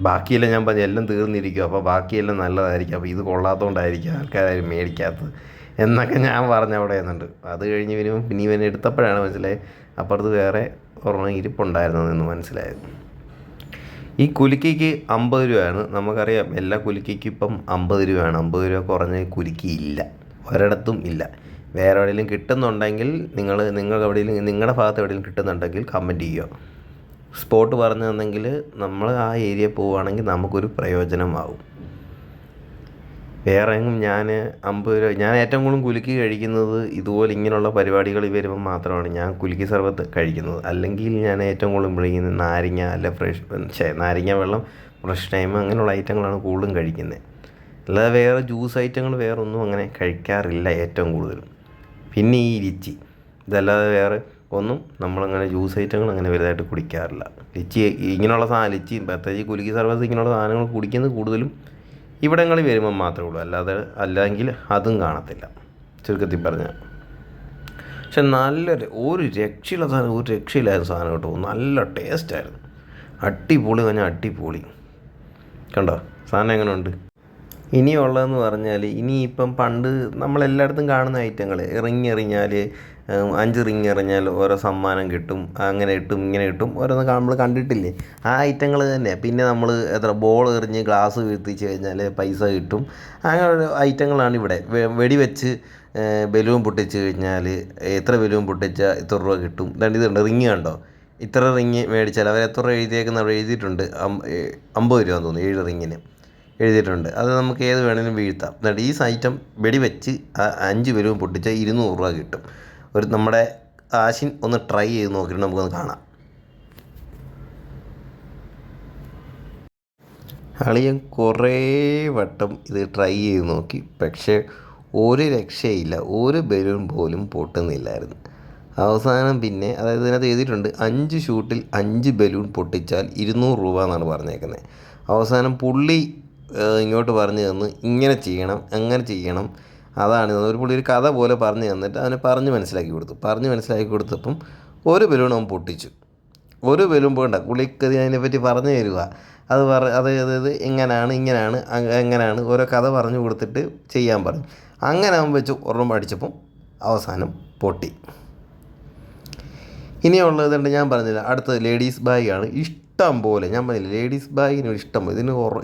ബാക്കിയെല്ലാം ഞാൻ പറഞ്ഞു എല്ലാം തീർന്നിരിക്കും, അപ്പോൾ ബാക്കിയെല്ലാം നല്ലതായിരിക്കും, അപ്പോൾ ഇത് കൊള്ളാത്തതുകൊണ്ടായിരിക്കും ആൾക്കാരും മേടിക്കാത്തത് എന്നൊക്കെ ഞാൻ പറഞ്ഞ അവിടെ നിന്നുണ്ട്. അത് കഴിഞ്ഞ് പിന്നെ ഇവൻ എടുത്തപ്പോഴാണ് മനസ്സിലായത് അപ്പുറത്ത് വേറെ ഒരെണ്ണം ഇരിപ്പുണ്ടായിരുന്നതെന്ന് മനസ്സിലായത്. ഈ കുലുക്കിക്ക് 50 രൂപയാണ്. നമുക്കറിയാം എല്ലാ കുലുക്കിക്കും ഇപ്പം 50 രൂപയാണ്. 50 രൂപ കുറഞ്ഞ് കുലുക്കിയില്ല, ഒരിടത്തും ഇല്ല. വേറെ എവിടെയെങ്കിലും കിട്ടുന്നുണ്ടെങ്കിൽ നിങ്ങൾ എവിടെയെങ്കിലും, നിങ്ങളുടെ ഭാഗത്ത് എവിടെയെങ്കിലും കിട്ടുന്നുണ്ടെങ്കിൽ കമൻറ്റ് ചെയ്യുക. സ്പോട്ട് പറഞ്ഞു തന്നെങ്കിൽ നമ്മൾ ആ ഏരിയ പോവുകയാണെങ്കിൽ നമുക്കൊരു പ്രയോജനമാവും. വേറെ എങ്ങും ഞാൻ 50 രൂപ, ഞാൻ ഏറ്റവും കൂടുതൽ കുലുക്കി കഴിക്കുന്നത് ഇതുപോലെ ഇങ്ങനെയുള്ള പരിപാടികൾ വരുമ്പോൾ മാത്രമാണ് ഞാൻ കുലുക്കി സർബത്ത് കഴിക്കുന്നത്. അല്ലെങ്കിൽ ഞാൻ ഏറ്റവും കൂടുതൽ വിളിക്കുന്നത് നാരങ്ങ, അല്ല നാരങ്ങ വെള്ളം, ഫ്രഷ് ടൈം, അങ്ങനെയുള്ള ഐറ്റങ്ങളാണ് കൂടുതലും കഴിക്കുന്നത്. അല്ലാതെ വേറെ ജ്യൂസ് ഐറ്റങ്ങൾ വേറെ ഒന്നും അങ്ങനെ കഴിക്കാറില്ല ഏറ്റവും കൂടുതലും. പിന്നെ ഈ ലിച്ചി, ഇതല്ലാതെ വേറെ ഒന്നും നമ്മളങ്ങനെ ജ്യൂസ് ഐറ്റങ്ങൾ അങ്ങനെ വലുതായിട്ട് കുടിക്കാറില്ല. ലിച്ചി ഇങ്ങനെയുള്ള ലിച്ചി പ്രത്യേകിച്ച് കുലുക്കി സർബത്ത് ഇങ്ങനെയുള്ള സാധനങ്ങൾ കുടിക്കുന്നത് കൂടുതലും ഇവിടങ്ങളിൽ വരുമ്പോൾ മാത്രമേ ഉള്ളൂ, അല്ലെങ്കിൽ അതും കാണത്തില്ല, ചുരുക്കത്തിൽ പറഞ്ഞാൽ. പക്ഷെ ഒരു രക്ഷയില്ലാത്ത സാധനം, ഒരു രക്ഷയില്ലാത്ത സാധനം കേട്ടോ. നല്ല ടേസ്റ്റായിരുന്നു, അടിപൊളി പറഞ്ഞാൽ അടിപൊളി. കണ്ടോ സാധനം എങ്ങനെ ഉണ്ട്? ഇനിയുള്ളതെന്ന് പറഞ്ഞാൽ, ഇനിയിപ്പം പണ്ട് നമ്മളെല്ലായിടത്തും കാണുന്ന ഐറ്റങ്ങൾ, എറിഞ്ഞാൽ 5 റിങ് എറിഞ്ഞാൽ ഓരോ സമ്മാനം കിട്ടും, അങ്ങനെ കിട്ടും ഇങ്ങനെ കിട്ടും, ഓരോന്ന് നമ്മൾ കണ്ടിട്ടില്ലേ, ആ ഐറ്റങ്ങൾ തന്നെ. പിന്നെ നമ്മൾ ബോൾ എറിഞ്ഞ് ഗ്ലാസ് വീഴ്ത്തിച്ച് കഴിഞ്ഞാൽ പൈസ കിട്ടും, അങ്ങനെ ഐറ്റങ്ങളാണ് ഇവിടെ. വെടിവെച്ച് ബലൂൺ പൊട്ടിച്ച് കഴിഞ്ഞാൽ എത്ര ബലൂൺ പൊട്ടിച്ചാൽ ഇത്ര രൂപ കിട്ടും. ഇതുണ്ട് റിങ് കണ്ടോ, ഇത്ര റിങ് മേടിച്ചാൽ അവർ എത്ര രൂപ എഴുതിയേക്കുന്ന അവിടെ എഴുതിയിട്ടുണ്ട്. 50 രൂപ തോന്നുന്നു 7 റിങ്ങിന് എഴുതിയിട്ടുണ്ട്. അത് നമുക്ക് ഏത് വേണമെങ്കിലും വീഴ്ത്താം. എന്നിട്ട് ഈ ഐറ്റം വെടിവെച്ച് 5 ബലൂൺ പൊട്ടിച്ചാൽ 200 രൂപ കിട്ടും. നമ്മുടെ ആശിൻ ഒന്ന് ട്രൈ ചെയ്ത് നോക്കിയിട്ട് നമുക്കൊന്ന് കാണാം. അളിയൻ കുറേ വട്ടം ഇത് ട്രൈ ചെയ്ത് നോക്കി, പക്ഷേ ഒരു രക്ഷയില്ല, ഒരു ബലൂൺ പോലും പൊട്ടുന്നില്ലായിരുന്നു. അവസാനം പിന്നെ, അതായത് ഇതിനകത്ത് എഴുതിയിട്ടുണ്ട് 5 ഷൂട്ടിൽ 5 ബലൂൺ പൊട്ടിച്ചാൽ 200 രൂപ എന്നാണ് പറഞ്ഞേക്കുന്നത്. അവസാനം പുള്ളി ഇങ്ങോട്ട് പറഞ്ഞു തന്ന് ഇങ്ങനെ ചെയ്യണം, അങ്ങനെ ചെയ്യണം, അതാണ് ഒരു പുള്ളി ഒരു കഥ പോലെ പറഞ്ഞു തന്നിട്ട് അവനെ പറഞ്ഞ് മനസ്സിലാക്കി കൊടുത്തപ്പം ഒരു ബലൂൺ അവൻ പൊട്ടിച്ചു. ഒരു ബലൂൺ പോകണ്ട, പുള്ളിക്കതി അതിനെപ്പറ്റി പറഞ്ഞു തരിക. അത് എങ്ങനെയാണ് ഓരോ കഥ പറഞ്ഞു കൊടുത്തിട്ട് ചെയ്യാൻ പറഞ്ഞു. അങ്ങനെ അവൻ വെച്ച് ഒരെണ്ണം അടിച്ചപ്പം അവസാനം പൊട്ടി. ഇനിയുള്ളത് ഉണ്ട്, ഞാൻ പറഞ്ഞില്ല, അടുത്തത് ലേഡീസ് ബാഗാണ്. ഇഷ്ടം പോലെ, ഞാൻ പറഞ്ഞില്ല ലേഡീസ് ബാഗിന് ഇഷ്ടം പോലെ.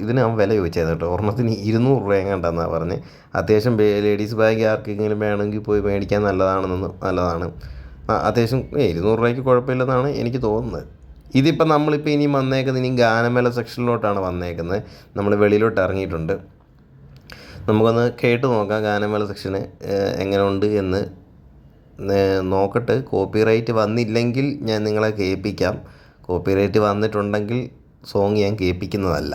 ഇതിന് ഞാൻ വില ചോദിച്ചായിരുന്നു കേട്ടോ. ഒരെണ്ണത്തിന് 200 രൂപ എങ്ങാണ്ടെന്നാണ് പറഞ്ഞത്. അത്യാവശ്യം ലേഡീസ് ബാഗ് ആർക്കെങ്കിലും വേണമെങ്കിൽ പോയി മേടിക്കാൻ നല്ലതാണ്. അത്യാവശ്യം 200 രൂപയ്ക്ക് കുഴപ്പമില്ലെന്നാണ് എനിക്ക് തോന്നുന്നത്. ഇതിപ്പോൾ നമ്മളിപ്പോൾ ഇനി വന്നേക്കുന്നത് ഇനി ഗാനമേള സെക്ഷനിലോട്ടാണ് വന്നേക്കുന്നത്. നമ്മൾ വെളിയിലോട്ട് ഇറങ്ങിയിട്ടുണ്ട്. നമുക്കൊന്ന് കേട്ട് നോക്കാം ഗാനമേള സെക്ഷന് എങ്ങനെ ഉണ്ട് എന്ന് നോക്കട്ടെ. കോപ്പിറൈറ്റ് വന്നില്ലെങ്കിൽ ഞാൻ നിങ്ങളെ കേൾപ്പിക്കാം. കോപ്പിറൈറ്റ് വന്നിട്ടുണ്ടെങ്കിൽ സോങ് ഞാൻ കേൾപ്പിക്കുന്നതല്ല.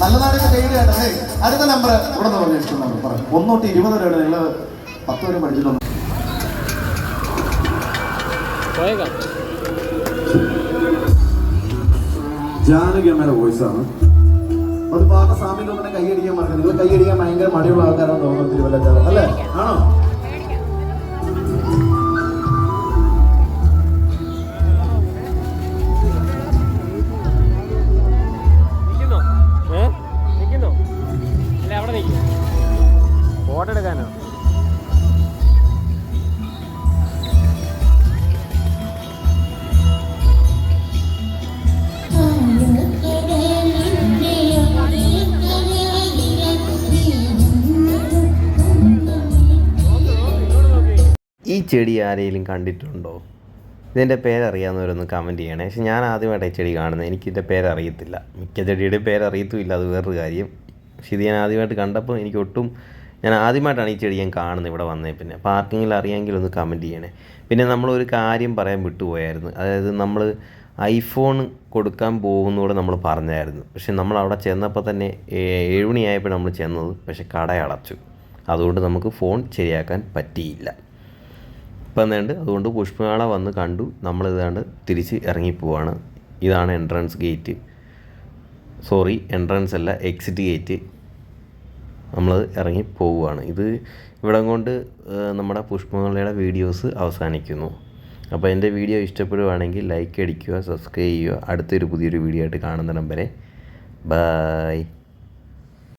നല്ലതാണെങ്കിൽ കൈയിടാട്ടെ. അടുത്ത നമ്പർ ഇവിടെ നിന്ന് പറഞ്ഞ ഇഷ്ടം നമ്പർ പറഞ്ഞു 1 തൊട്ട് 20 വരെയാണ്. നിങ്ങൾ 10 വരെ പഠിച്ചിട്ടുണ്ട്. ജാനകി അമ്മയുടെ വോയിസാണ്. ഒരു പാട്ട് സാമിന്റെ തന്നെ കൈയടിക്കാൻ മറക്കും. നിങ്ങൾ കൈയടിക്കാൻ ഭയങ്കര മടിയുള്ള ആൾക്കാരാണ് തോന്നുന്നത് തിരുവല്ലക്കാരൻ അല്ലേ? ആണോ? ഫോട്ടോ എടുക്കാനോ? ഈ ചെടി ആരെങ്കിലും കണ്ടിട്ടുണ്ടോ? ഇതിൻ്റെ പേരറിയാവുന്നവരൊന്ന് കമൻറ്റ് ചെയ്യണേ. പക്ഷേ ഞാൻ ആദ്യമായിട്ടാണ് ഈ ചെടി കാണുന്നത്. എനിക്കിതിൻ്റെ പേരറിയത്തില്ല. മിക്ക ചെടിയുടെയും പേരറിയത്തുമില്ല, അത് വേറൊരു കാര്യം. പക്ഷേ ഇത് ഞാൻ ആദ്യമായിട്ട് കണ്ടപ്പോൾ ഞാൻ ആദ്യമായിട്ടാണ് ഈ ചെടി ഞാൻ കാണുന്നത് ഇവിടെ വന്നേ. പിന്നെ അപ്പോൾ ആർക്കെങ്കിലും അറിയാമെങ്കിൽ ഒന്ന് കമൻറ്റ് ചെയ്യണേ. പിന്നെ നമ്മളൊരു കാര്യം പറയാൻ വിട്ടുപോയായിരുന്നു. അതായത് നമ്മൾ ഐഫോൺ കൊടുക്കാൻ പോകുന്നതോടെ നമ്മൾ പറഞ്ഞായിരുന്നു. പക്ഷേ നമ്മൾ അവിടെ ചെന്നപ്പോൾ തന്നെ 7 മണിയായപ്പോൾ നമ്മൾ ചെന്നത്. പക്ഷേ കട അടച്ചു. അതുകൊണ്ട് നമുക്ക് ഫോൺ ശരിയാക്കാൻ പറ്റിയില്ല. ഇപ്പം എന്താണ്ട് അതുകൊണ്ട് പുഷ്പമേള വന്ന് കണ്ടു. നമ്മളിതാണ്ട് തിരിച്ച് ഇറങ്ങിപ്പോവാണ്. ഇതാണ് എൻട്രൻസ് ഗേറ്റ്. സോറി, എൻട്രൻസ് അല്ല, എക്സിറ്റ് ഗേറ്റ്. നമ്മൾ ഇറങ്ങി പോവുകയാണ്. ഇവിടം കൊണ്ട് നമ്മുടെ പുഷ്പമേളയുടെ വീഡിയോസ് അവസാനിക്കുന്നു. അപ്പോൾ എൻ്റെ വീഡിയോ ഇഷ്ടപ്പെടുകയാണെങ്കിൽ ലൈക്ക് അടിക്കുക, സബ്സ്ക്രൈബ് ചെയ്യുക. അടുത്തൊരു പുതിയൊരു വീഡിയോ ആയിട്ട് കാണുന്നിടം വരെ ബൈ.